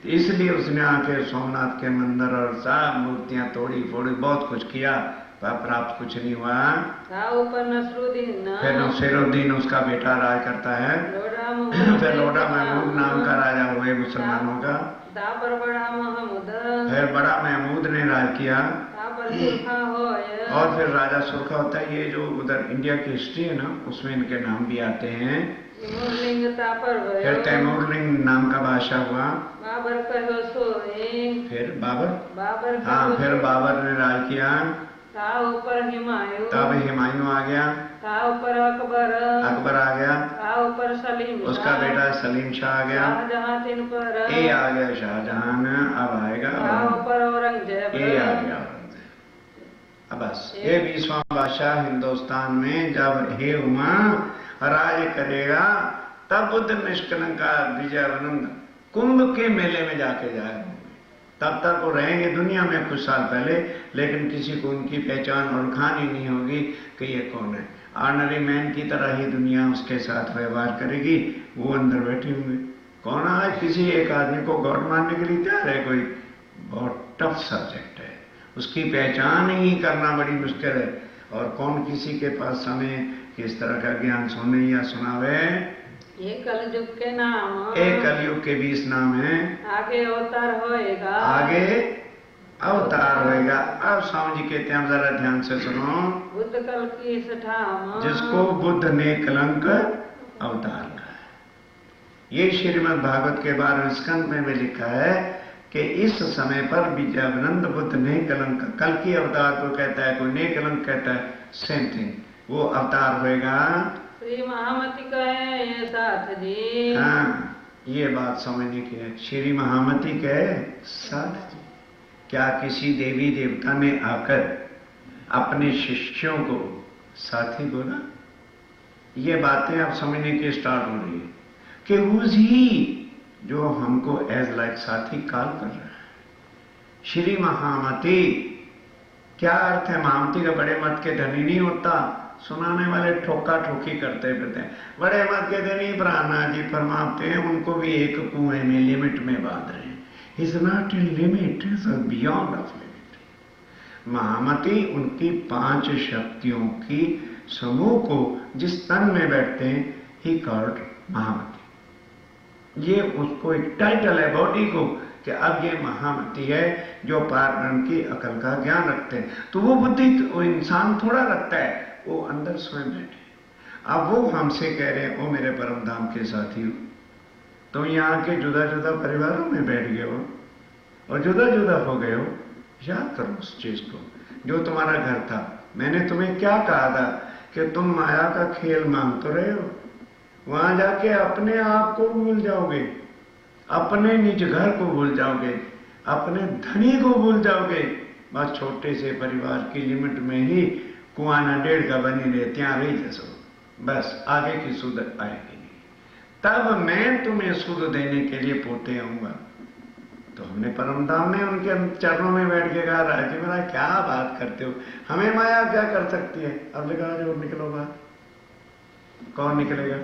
इसलिए उसने आके सोमनाथ के मंदिर और सब मूर्तियां तोड़ी फोड़ी, बहुत कुछ किया, पर प्राप्त कुछ नहीं हुआ। ऊपर नसरुद्दीन फिर नसीरुद्दीन उसका बेटा राज करता है। फिर लोडा महमूद नाम का राजा हुए मुसलमानों का। पर बड़ा महमूद फिर बड़ा महमूद ने राज किया। पर सुरखा होय और फिर राजा सुरखा होता है। ये जो उधर इंडिया की हिस्ट्री है ना, उसमें इनके नाम भी आते हैं। तैमूरलिंग तापर फिर तैमूरलिंग नाम का बादशाह हुआ। बाबर कहो सोए फिर बाबर, हाँ कहो फिर बाबर ने राज किया। ता ऊपर हुमायूं तब हुमायूं आ गया। ता ऊपर अकबर आ गया। ता ऊपर पर सलीम उसका बेटा सलीम शाह आ गया, शाहजहां तिन पर ये आ गया शाहजहां, अब आएगा पर औरंगजेब ये आ गया औरंगजेब। अब बस ये 20वां बादशाह हिंदुस्तान में जब हे हुआ राज करेगा, तब बुद्ध निष्कलंका विजयानंद कुंभ के मेले में जाके जाएंगे। तब तक वो रहेंगे दुनिया में कुछ साल पहले, लेकिन किसी को उनकी पहचान और खान ही नहीं होगी कि ये कौन है। ऑर्डिनरी मैन की तरह ही दुनिया उसके साथ व्यवहार करेगी, वो अंदर बैठे होंगे। कौन आज किसी एक आदमी को गॉड मानने के लिए तैयार है? कोई बहुत टफ सब्जेक्ट है, उसकी पहचान ही करना बड़ी मुश्किल है। और कौन किसी के पास समय किस तरह का ज्ञान सुने या सुनावे? ये कलयुग के नाम, एक कलयुग के 20 नाम है। आगे अवतार होएगा, आगे अवतार होएगा। अब स्वामी जी कहते हैं, जरा ध्यान से सुनो। बुद्ध कल की सठाम, जिसको बुद्ध ने कलंक अवतार कहा है। ये श्रीमद् भागवत के 12वें स्कंद में भी लिखा है कि इस समय पर विजयानंद बुद्ध ने कलंक, कल की अवतार को कहता है, कोई ने कलंक कहता है, सेम थिंग। वो अवतार होएगा। श्री महामती कहे ये साथ जी, हाँ, ये बात समझने की है। श्री महामती कहे साथ जी। क्या किसी देवी देवता ने आकर अपने शिष्यों को साथी बोला? ये बातें अब समझने की स्टार्ट हो रही है कि उसी जो हमको एज लाइक साथी कॉल कर रहा है। श्री महामती, क्या अर्थ है? महामती का बड़े मत के धनी नहीं होता, सुनाने वाले ठोका ठोकी करते फिरते हैं। बड़े मत के धनी ब्रह्मा जी फरमाते हैं, उनको भी एक कुएं में लिमिट में बांध रहे हैं। Is not in limit, is beyond of limit. महामती उनकी 5 शक्तियों की समूह को जिस तन में बैठते हैं, ही कॉल्ड महामती। ये उसको एक टाइटल है बॉडी को कि अब ये महामती है जो पार ब्रह्म की अकल का ज्ञान रखते हैं। तो वो बुद्धि वो इंसान थोड़ा रखता है, वो अंदर स्वयं बैठे। अब वो हमसे कह रहे हैं, ओ मेरे परम धाम के साथी हो, तुम यहाँ के जुदा जुदा परिवारों में बैठ गए हो और जुदा जुदा हो गए हो। याद करो उस चीज को जो तुम्हारा घर था। मैंने तुम्हें क्या कहा था कि तुम माया का खेल मांग तो रहे हो, वहां जाके अपने आप को भूल जाओगे, अपने निज घर को भूल जाओगे, अपने धनी को भूल जाओगे। बस छोटे से परिवार की लिमिट में ही कुआना 1.5 का बनी रहे, त्या रही जैसो, बस आगे की सुध आएगी नहीं। तब मैं तुम्हें सुध देने के लिए पोते आऊंगा। तो हमने परम धाम में उनके चरणों में बैठ के कहा, राजी महाराज क्या बात करते हो, हमें माया क्या कर सकती है? अब लगा जो निकलो बाहर। कौन निकलेगा?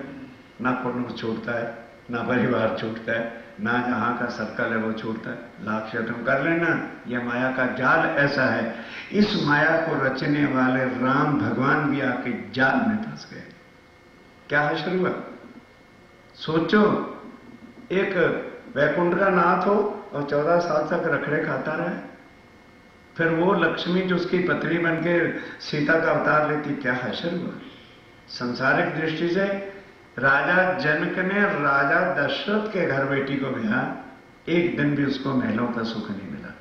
ना कुटुंब छूटता है, ना परिवार छूटता है, ना जहां का सर्कल है वो छूटता है। लाख खत्म कर लेना। यह माया का जाल ऐसा है, इस माया को रचने वाले राम भगवान भी आके जाल में फंस गए। क्या हश्र हुआ? सोचो, एक वैकुंठ का नाथ हो और 14 साल तक रखड़े खाता रहे, फिर वो लक्ष्मी जो उसकी पत्नी बन के सीता का अवतार लेती, क्या हश्र हुआ? संसारिक दृष्टि से राजा जनक ने राजा दशरथ के घर बेटी को भेजा, एक दिन भी उसको महलों का सुख नहीं मिला।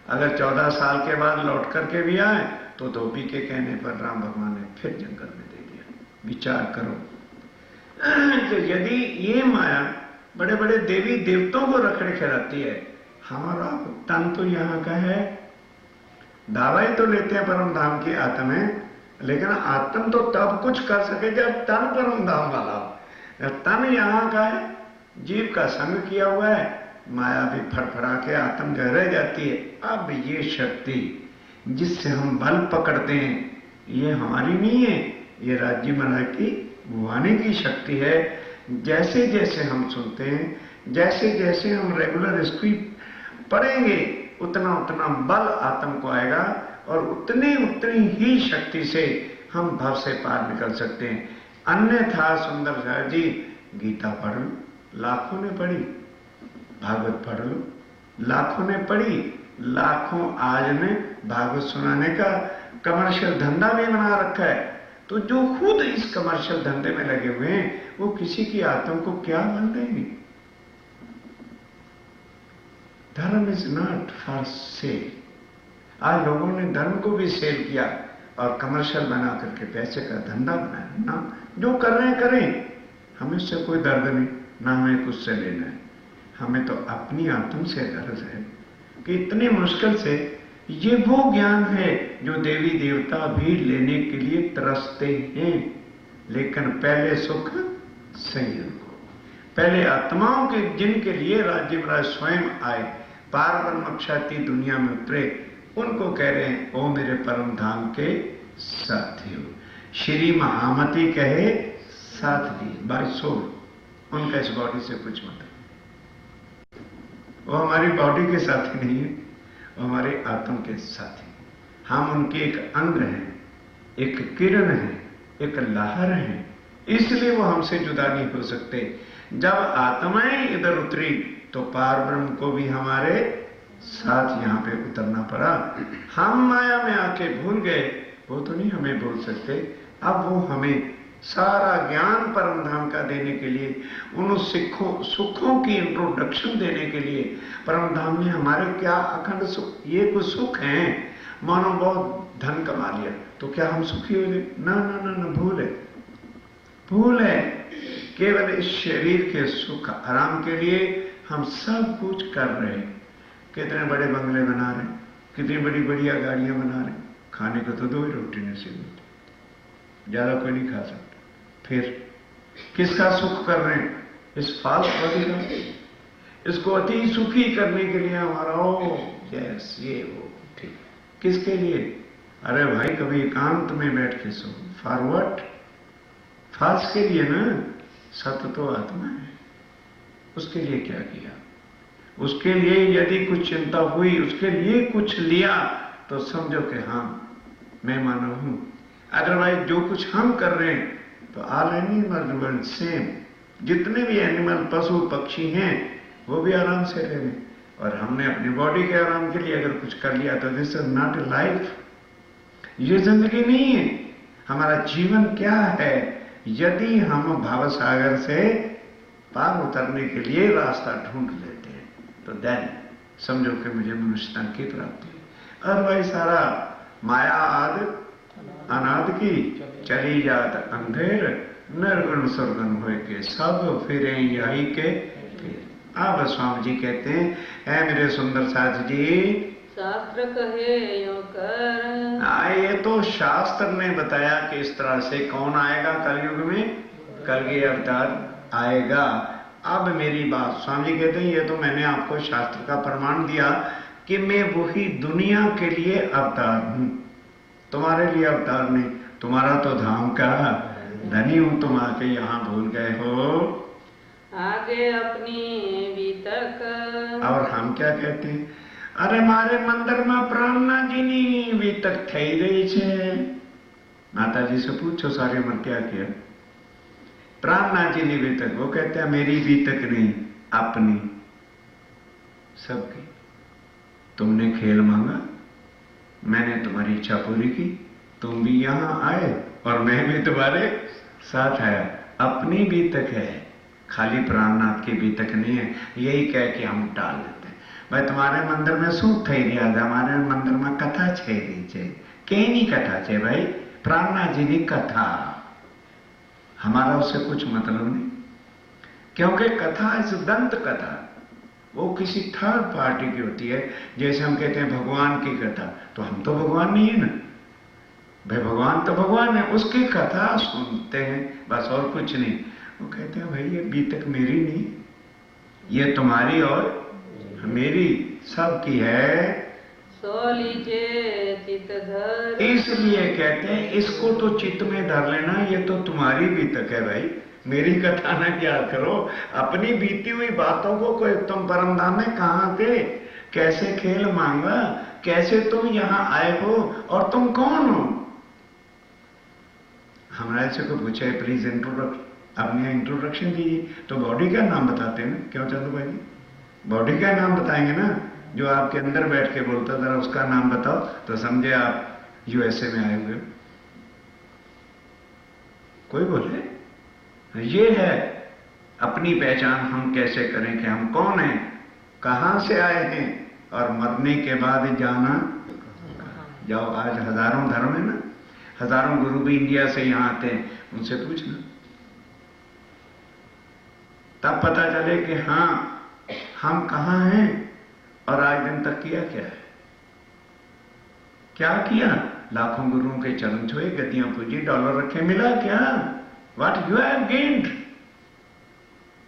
अगर 14 साल के बाद लौट करके भी आए तो धोबी के कहने पर राम भगवान ने फिर जंगल में दे दिया। विचार करो कि यदि ये माया बड़े बड़े देवी देवताओं को रखड़े खिलाती है, हमारा तन तो यहाँ का है। दावा ही तो लेते हैं परम धाम की आत्म है, लेकिन आत्म तो तब कुछ कर सके जब तन परम धाम वाला हो। तन यहाँ का है, जीव का संग किया हुआ है, माया भी फड़फड़ा के आत्म जो रह जाती है। अब ये शक्ति जिससे हम बल पकड़ते हैं, ये हमारी नहीं है, ये राज्य महाराज की वाणी की शक्ति है। जैसे जैसे हम सुनते हैं, जैसे जैसे हम रेगुलर इसको पढ़ेंगे, उतना उतना बल आत्म को आएगा और उतनी ही शक्ति से हम भव से पार निकल सकते हैं। अन्यथा सुंदर शाह जी, गीता पढ़ लो, लाखों ने पढ़ी, भागवत पढ़ लो, लाखों ने पढ़ी, लाखों आज ने भागवत सुनाने का कमर्शियल धंधा भी बना रखा है। तो जो खुद इस कमर्शियल धंधे में लगे हुए हैं, वो किसी की आत्म को क्या बन देंगे? धर्म इज नॉट फॉर सेल। आज लोगों ने धर्म को भी सेल किया और कमर्शियल बना करके पैसे का धंधा बनाया ना। जो कर रहे हैं करें, हमें उससे कोई दर्द नहीं, ना हमें कुछ से लेना है। हमें तो अपनी आत्म से गर्ज है कि इतनी मुश्किल से, ये वो ज्ञान है जो देवी देवता भी लेने के लिए तरसते हैं, लेकिन पहले सुख संयम को, पहले आत्माओं के जिनके लिए राज्य महाराज स्वयं आए, पार ब्रह्म क्षति दुनिया में उतरे, उनको कह रहे हैं ओ मेरे परम धाम के साथियों। श्री महामती कहे साथ दिए बाय सोल, उनका इस बॉडी से कुछ मतलब, वो हमारी बॉडी के साथी नहीं है, वो हमारे आत्म के साथी। हम उनके एक अंग हैं, एक किरण है, एक लहर है, इसलिए वो हमसे जुदा नहीं हो सकते। जब आत्माएं इधर उतरी तो पार ब्रह्म को भी हमारे साथ यहां पे उतरना पड़ा। हम माया में आके भूल गए, वो तो नहीं हमें भूल सकते। अब वो हमें सारा ज्ञान परम धाम का देने के लिए, उन सुखों की इंट्रोडक्शन देने के लिए, परम धाम ने हमारे क्या अखंड सुख, ये कुछ सुख हैं। मानो बहुत धन कमा लिया तो क्या हम सुखी हो गए? ना ना ना ना, भूल है, भूल है। केवल इस शरीर के सुख आराम के लिए हम सब कुछ कर रहे हैं। कितने बड़े बंगले बना रहे हैं, कितनी बड़ी बढ़िया गाड़ियां बना रहे हैं, खाने को तो 2 ही रोटी नसीब होती, ज्यादा कोई नहीं खा सकता। फिर किसका सुख कर रहे हैं? इस फाल्स बॉडी का। इसको अति सुखी करने के लिए हमारा ओ यस ये वो ठीक, किसके लिए? अरे भाई कभी एकांत में बैठ के सो, फॉरवर्ड फाल्स के लिए ना, सत्य तो आत्मा है, उसके लिए क्या किया? उसके लिए यदि कुछ चिंता हुई, उसके लिए कुछ लिया, तो समझो कि हाँ मैं मानव हूं। अदरवाइज जो कुछ हम कर रहे हैं तो ऑल एनिमल वर्ल्ड सेम, जितने भी एनिमल पशु पक्षी हैं वो भी आराम से रह रहे, और हमने अपनी बॉडी के आराम के लिए अगर कुछ कर लिया तो this is not a life, ये जिंदगी नहीं है। हमारा जीवन क्या है? यदि हम भावसागर से पार उतरने के लिए रास्ता ढूंढ लेते हैं तो देन समझो कि मुझे मनुष्यता की प्राप्ति है। अदरवाइज सारा माया आदि अनाद की चली जात अंधेर, निर्गुण सुरगुण होए के सब फिरे यही के फिर। अब स्वामी जी कहते हैं, है मेरे सुंदर साथ जी, शास्त्र कहे यो कर। ये तो शास्त्र ने बताया कि इस तरह से कौन आएगा कलयुग में, कलगी अवतार आएगा। अब मेरी बात, स्वामी जी कहते हैं ये तो मैंने आपको शास्त्र का प्रमाण दिया कि मैं वही दुनिया के लिए अवतार हूं, तुम्हारे लिए अवतार नहीं। तुम्हारा तो धाम का धनी हूं, तुम आके यहाँ भूल गए हो आगे अपनी बीतक। और हम क्या कहते हैं? अरे मारे मंदिर में प्राणनाथजीनी बीतक થઈ રહી છે। माता जी से पूछो सारी उम्र क्या किया? प्राणनाथजी बीतक, वो कहते हैं मेरी बीतक नहीं, अपनी, सबकी। तुमने खेल मांगा, मैंने तुम्हारी इच्छा पूरी की, तुम भी यहां आए और मैं भी तुम्हारे साथ आया। अपनी बीतक है, खाली प्राणनाथ की बीतक नहीं है। यही कह के हम टाल देते हैं। भाई तुम्हारे मंदिर में શું થઈ રહ્યા છે? हमारे मंदिर में कथा થઈ રહી છે। કેની कथा છે भाई? प्राणनाथ जी की कथा। हमारा उससे कुछ मतलब नहीं, क्योंकि कथा इस दंत कथा, वो किसी थर्ड पार्टी की होती है। जैसे हम कहते हैं भगवान की कथा, तो हम तो भगवान नहीं है ना भाई, भगवान तो भगवान है, उसकी कथा सुनते हैं बस, और कुछ नहीं। वो कहते हैं भाई ये बीतक मेरी नहीं, ये तुम्हारी और मेरी सबकी है। सो लीजे चित धर। इसलिए कहते हैं इसको तो चित्त में धर लेना, ये तो तुम्हारी बीतक है भाई, मेरी कथा ना क्या करो। अपनी बीती हुई बातों को कोई तुम परम धाम में कहां थे, कैसे खेल मांगा, कैसे तुम यहां आए हो और तुम कौन हो? हमारे से को पूछे प्लीज इंट्रोडक्शन, अपने इंट्रोडक्शन दीजिए। तो बॉडी का नाम बताते हैं ना, क्यों चंदू भाई? बॉडी का नाम बताएंगे ना, जो आपके अंदर बैठ के बोलता जरा उसका नाम बताओ, तो समझे आप यूएसए में आए हुए। कोई बोले ये है अपनी पहचान, हम कैसे करें कि हम कौन हैं, कहां से आए हैं, और मरने के बाद जाना। जाओ, आज हजारों धर्म है ना, हजारों गुरु भी इंडिया से यहां आते हैं, उनसे पूछना तब पता चले कि हाँ हम कहाँ हैं और आज दिन तक किया क्या है। क्या किया? लाखों गुरुओं के चरण छुए, गद्दियां पूजी, डॉलर रखे, मिला क्या? What you have gained?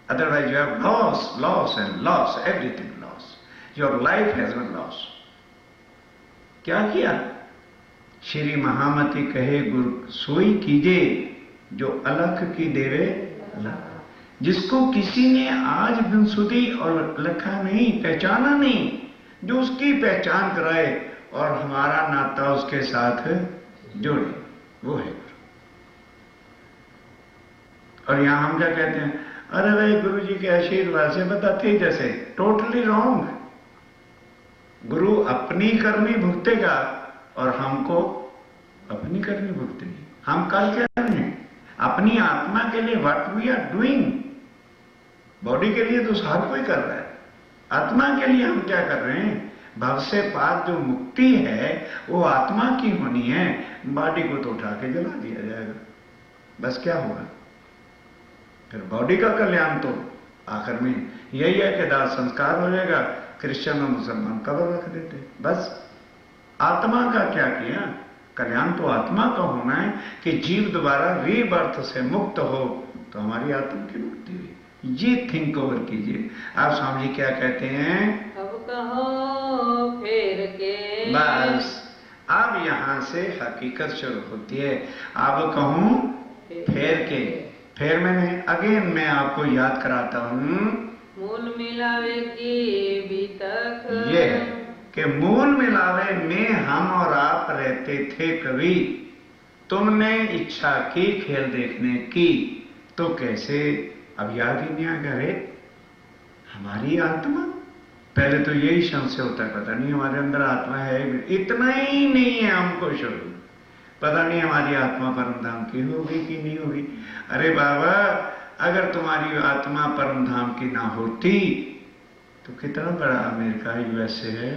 Otherwise you have loss, loss and loss, everything loss. Your life has been loss. क्या किया? श्री महामती कहे गुरु सोई कीजे जो अलख की देवे अलख। जिसको किसी ने आज दिन सुधी और लिखा नहीं, पहचाना नहीं, जो उसकी पहचान कराए और हमारा नाता उसके साथ जोड़े, वो है गुरु। और यहां हम क्या कहते हैं? अरे भाई गुरु जी के आशीर्वाद से बताते जैसे, टोटली रॉन्ग। गुरु अपनी करनी भुगतेगा और हमको अपनी करनी भुगतेगी। हम कल क्या करें? अपनी आत्मा के लिए what we are doing. Body के लिए तो हर कोई कर रहा है, आत्मा के लिए हम क्या कर रहे हैं? भव से पार जो मुक्ति है वो आत्मा की होनी है। बॉडी को तो उठा के जला दिया जाएगा, बस क्या होगा? फिर बॉडी का कल्याण तो आखिर में यही है कि दाह संस्कार हो जाएगा, क्रिश्चियन और मुसलमान कब्र रख देते, बस। आत्मा का क्या किया? कल्याण तो आत्मा का होना है कि जीव दोबारा रीबर्थ से मुक्त हो, तो हमारी आत्मा की मुक्ति हुई। ये थिंक ओवर कीजिए। आप स्वामी जी क्या कहते हैं? अब कहो फेर के। बस अब यहां से हकीकत शुरू होती है। अब कहूं फेर के। फिर मैंने अगेन मैं आपको याद कराता हूं, मूल मिलावे की भी तक। ये कि मूल मिलावे में हम और आप रहते थे कभी। तुमने इच्छा की खेल देखने की, तो कैसे अब याद ही नहीं आ गया? रे हमारी आत्मा, पहले तो यही संशय होता है, पता नहीं हमारे अंदर आत्मा है। इतना ही नहीं है हमको शुरू, पता नहीं हमारी आत्मा परम धाम की होगी कि नहीं होगी। अरे बाबा, अगर तुम्हारी आत्मा परम धाम की ना होती तो कितना बड़ा अमेरिका यूएसए है,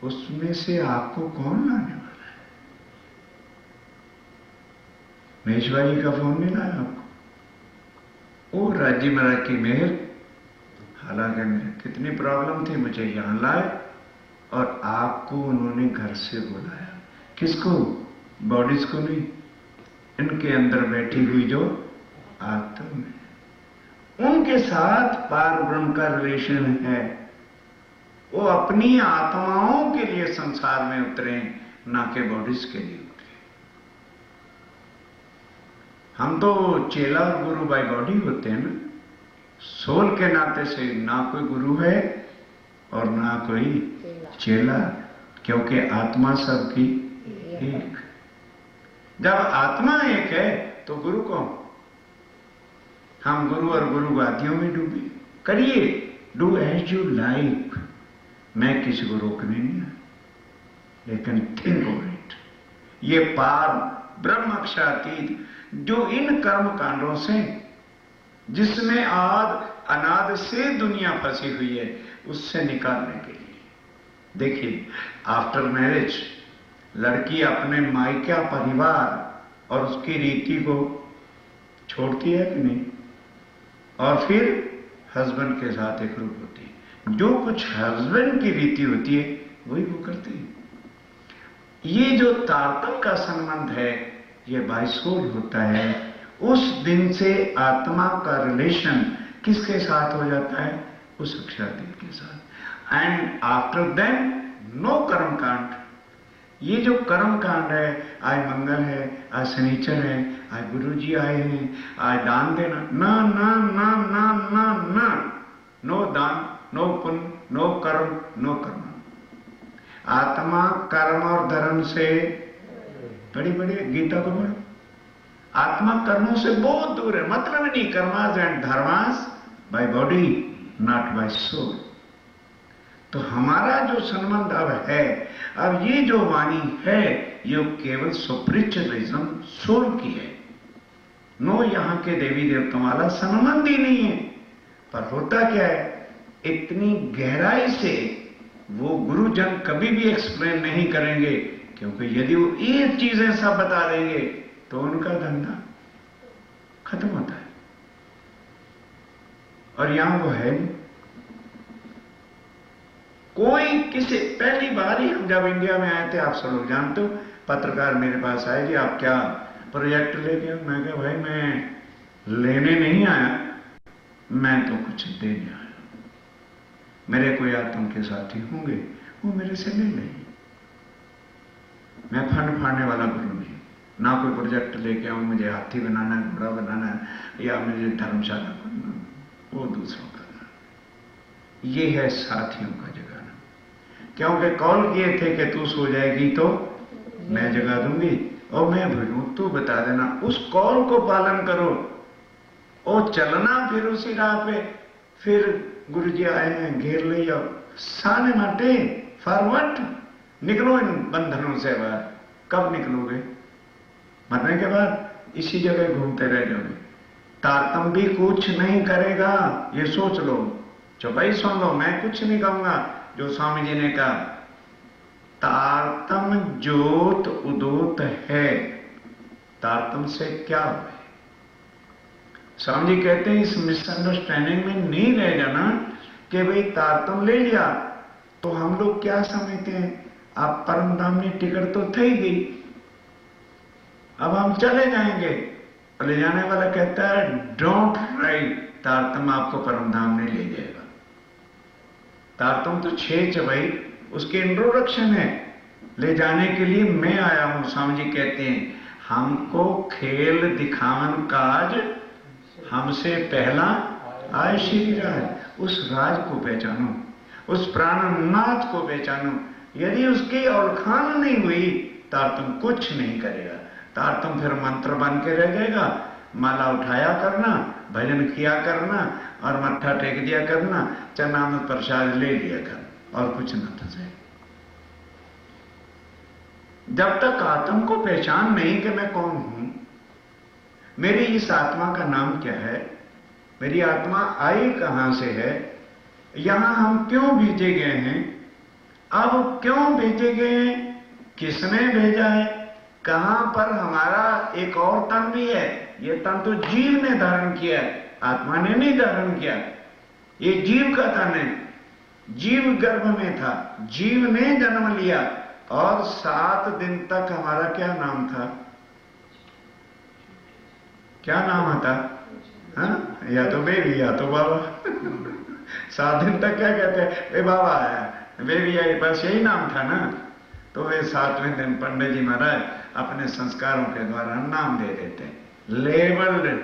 उसमें से आपको कौन लाने वाला है? महेश्वरी का फोन नहीं लाया आपको? वो राज्य महाराज की मेहर, हालांकि मेरे कितनी प्रॉब्लम थी, मुझे यहां लाए और आपको उन्होंने घर से बुलाया। किसको? बॉडीज को नहीं, इनके अंदर बैठी हुई जो आत्मा है, उनके साथ पार ब्रह्म का रिलेशन है। वो अपनी आत्माओं के लिए संसार में उतरे, ना के बॉडीज के लिए उतरे। हम तो चेला और गुरु बाय बॉडी होते हैं ना, सोल के नाते से ना कोई गुरु है और ना कोई चेला, क्योंकि आत्मा सबकी एक। जब आत्मा एक है तो गुरु कौन? हम गुरु और गुरुवादियों में डूबे। करिए, डू एज यू लाइक, मैं किसी को रोकने नहीं आया, लेकिन थिंक ओवर इट। ये पार ब्रह्म अक्षरातीत जो इन कर्म कांडों से, जिसमें आद अनाद से दुनिया फंसी हुई है, उससे निकालने के लिए। देखिए, आफ्टर मैरिज लड़की अपने मायका परिवार और उसकी रीति को छोड़ती है कि नहीं, और फिर हस्बैंड के साथ एक रूप होती है। जो कुछ हस्बैंड की रीति होती है वही वो करती है। ये जो तारतम का संबंध है, ये बाइसोल होता है। उस दिन से आत्मा का रिलेशन किसके साथ हो जाता है? उस अक्षरातीत के साथ। एंड आफ्टर देन नो कर्म कांड। ये जो कर्म कांड है, आज मंगल है, आज शनिचर है, आज गुरु जी आए हैं, आज दान देना, ना ना ना ना ना ना, नो दान, नो पुण्य, नो कर्म, नो कर्म। आत्मा कर्म और धर्म से बड़ी बड़ी, गीता को पढ़ो, आत्मा कर्मों से बहुत दूर है। मतलब नहीं, karmas and dharmas by body, not by soul. तो हमारा जो संबंध अब है, अब ये जो वाणी है, ये केवल स्पिरिचुअलिज्म सोल की है। नो यहाँ के देवी देवताओं वाला संबंध ही नहीं है। पर होता क्या है, इतनी गहराई से वो गुरुजन कभी भी एक्सप्लेन नहीं करेंगे, क्योंकि यदि वो ये चीजें सब बता देंगे तो उनका धंधा खत्म होता है। पर यहां वो है नहीं। कोई किसी पहली बार ही हम जब इंडिया में आए थे, आप सब लोग जानते हो, पत्रकार मेरे पास आए कि आप क्या प्रोजेक्ट लेके आए? मैं कहा भाई मैं लेने नहीं आया, मैं तो कुछ देने आया। मेरे कोई आत्म के साथी होंगे, वो मेरे से ले लेंगे। मैं फंड फाड़ने वाला गुरु नहीं, ना कोई प्रोजेक्ट लेके आऊं मुझे हाथी बनाना है, घोड़ा बनाना है, या मुझे धर्मशाला बनना, वो दूसरों का। ये है साथियों का जगाना। क्योंकि कॉल किए थे कि तू सो जाएगी तो मैं जगा दूंगी और मैं भूलूं, तू बता देना। उस कॉल को पालन करो और चलना फिर उसी राह पे। फिर गुरु जी आए हैं, घेर ले जाओ, साने माटे फॉरवर्ड, निकलो इन बंधनों से बाहर। कब निकलोगे? मरने के बाद इसी जगह घूमते रह जाओगे। तारतम भी कुछ नहीं करेगा, ये सोच लो। चौपाई सुन लो, मैं कुछ नहीं कहूंगा। जो स्वामी जी ने कहा, तारतम ज्योत उदोत है, तारतम से क्या हुआ? स्वामी जी कहते हैं इस मिसअंडरस्टैंडिंग में नहीं रह जाना कि भाई तारतम ले लिया तो हम लोग क्या समझते हैं, आप परम धाम में टिकट तो थी गई, अब हम चले जाएंगे। ले जाने वाला कहता है डोंट राइट, तारतम आपको परम धाम नहीं ले जाएगा। तारतम तो छेच भाई, उसके इंट्रोडक्शन है। ले जाने के लिए मैं आया हूं। स्वामी जी कहते हैं हमको खेल दिखावन काज हमसे पहला आय श्री राज। उस राज को पहचानो, उस प्राणनाथ को पहचानो। यदि उसकी औलखान नहीं हुई, तारतम कुछ नहीं करेगा। तारतम फिर मंत्र बन के रह जाएगा। माला उठाया करना, भजन किया करना और मत्था टेक दिया करना, चरणामृत प्रसाद ले लिया करना, और कुछ न था। जब तक आत्म को पहचान नहीं कि मैं कौन हूं, मेरी इस आत्मा का नाम क्या है, मेरी आत्मा आई कहां से है, यहां हम क्यों भेजे गए हैं, अब क्यों भेजे गए हैं, किसने भेजा है, कहां पर हमारा एक और तन भी है। ये तन तो जीव ने धारण किया है, आत्मा ने नहीं धारण किया। ये जीव का तन है, जीव गर्भ में था, जीव ने जन्म लिया। और 7 दिन तक हमारा क्या नाम था, क्या नाम था? हाँ? या तो बेबी या तो बाबा। 7 दिन तक क्या कहते हैं, वे बाबा आया, बेबी आई, बस यही नाम था ना। तो वे 7वें दिन पंडित जी महाराज अपने संस्कारों के द्वारा नाम दे देते हैं। लेबल्ड,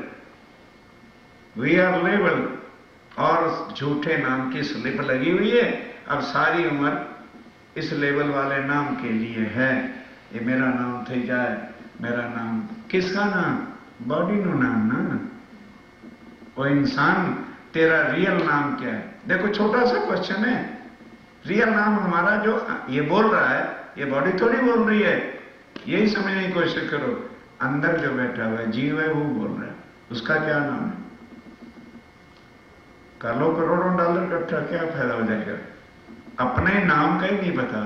वी आर लेबल्ड, और झूठे नाम की स्लिप लगी हुई है। अब सारी उम्र इस लेवल वाले नाम के लिए है। ये मेरा नाम थी जाए, मेरा नाम, किसका नाम? बॉडी नो नाम ना। वो इंसान, तेरा रियल नाम क्या है? देखो छोटा सा क्वेश्चन है। रियल नाम हमारा जो ये बोल रहा है, ये बॉडी थोड़ी बोल रही है। यही समझने की कोशिश करो, अंदर जो बैठा हुआ है जीव है, वो बोल रहा है। उसका क्या नाम है? कर लो करोड़ों डॉलर इकट्ठा, क्या फायदा हो जाएगा? अपने नाम का ही नहीं पता,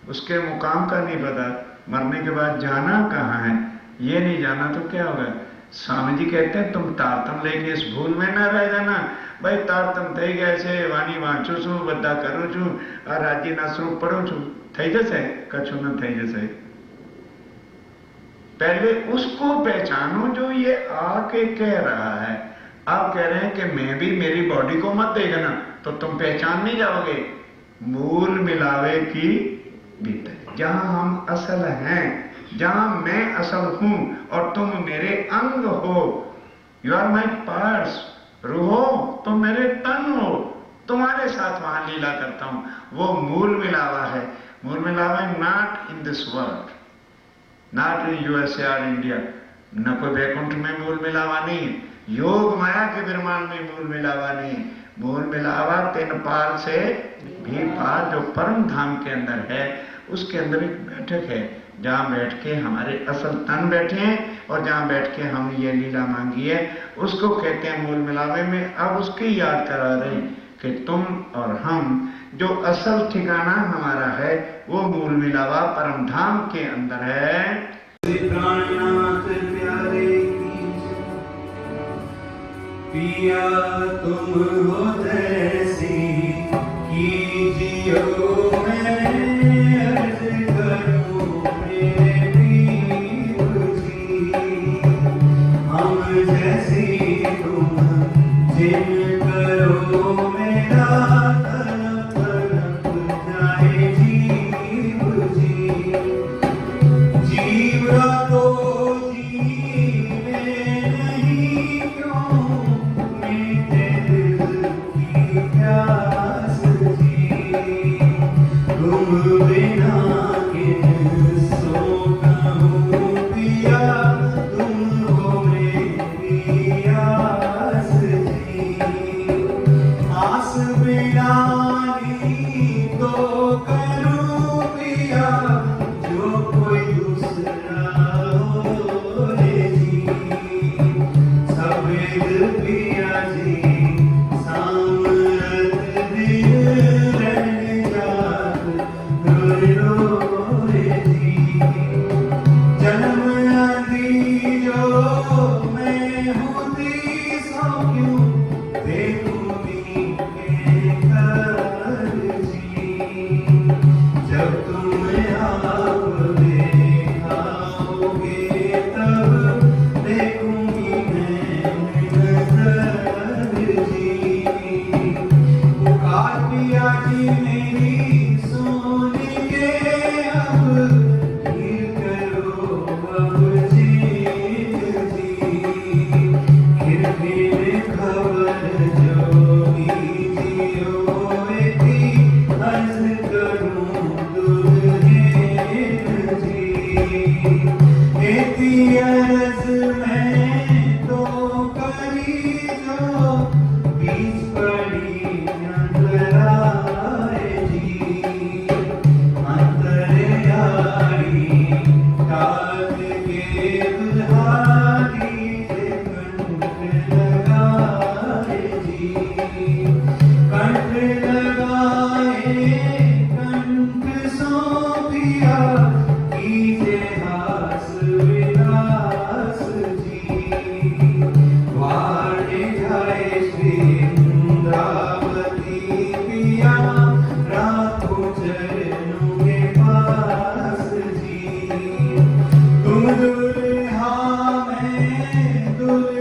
उसके मुकाम का नहीं पता, मरने के बाद जाना कहाँ है ये नहीं जाना तो क्या होगा? स्वामी जी कहते हैं तुम तारतम लेके इस भूल में ना रह जाना। भाई तारतम થઈ ગયા છે, વાણી વાંચું છું, બધા કરું છું, આ રાજીના સ્વરૂપ પઢું છું, થઈ જશે? કશું ન થઈ જશે। पहले उसको पहचानो जो ये आके कह रहा है। आप कह रहे हैं कि मैं भी, मेरी बॉडी को मत देखना, तो तुम पहचान नहीं जाओगे। मूल मिलावे की भीतर, जहां हम असल हैं, जहां मैं असल हूं और तुम मेरे अंग हो, यू आर माई पार्ट्स। रूह हो, तुम मेरे तन हो, तुम्हारे साथ वहां लीला करता हूं। वो मूल मिलावा है। मूल मिलावा है not in this world, not in USA और इंडिया। न कोई वैकुंठ में मूल मिलावा नहीं है, योग माया के ब्रह्मांड में मूल मिलावा नहीं। मूल मिलावा 3 पार से भी पार, जो परम धाम के अंदर है, उसके अंदर एक बैठक है, जहां बैठ के हमारे असल तन बैठे हैं और जहां बैठ के हम ये लीला मांगी है, उसको कहते हैं मूल मिलावे में। अब उसकी याद करा रहे कि तुम और हम, जो असल ठिकाना हमारा है, वो मूल मिलावा परम धाम के अंदर है। प्राणनाथ प्यारे की पिया तुम हो जैसी कीजियो मैं अर्ज करूं मेरे पीर जी। हम जैसी तुम जिन करो मेरा तड़प तड़प जाए जीव जी। जीव तो जीवे नहीं क्यों मीठे दिल की प्यास जी। तुम बिना किन सो कहूँ पिया तुम हो मेरी आस जी। आस बिलानी तो करूँ पिया जो कोई दूसरा हो रे जी। सफेद पिया जी सामरत दिन रहने जात रो रे जी। जन्म आदि जो मैं हूँ तीसों क्यों देखूं मीठे कर जी। जब तुम आप देखाओगे तब देखूंगी मैं नजर जी। पुकार पिया जी मेरी सोने के अब हीर करो अब जीत जी। फिर मेरे खबर जो कीजियो एती अर्ज करूं दुल्हन जी। एती अर्ज मैं तो करी जो बीच पड़ी अंतराए जी। अंतरयारी काट के दुल्हारी से कंठ लगाए जी। कंठ लगाए कंठ सौंपिया कीजे हास विलास जी। वाणे जाए श्री वृंदावती पिया राखो चरणों के पास जी। तुम दुल्हा मैं दुल्हन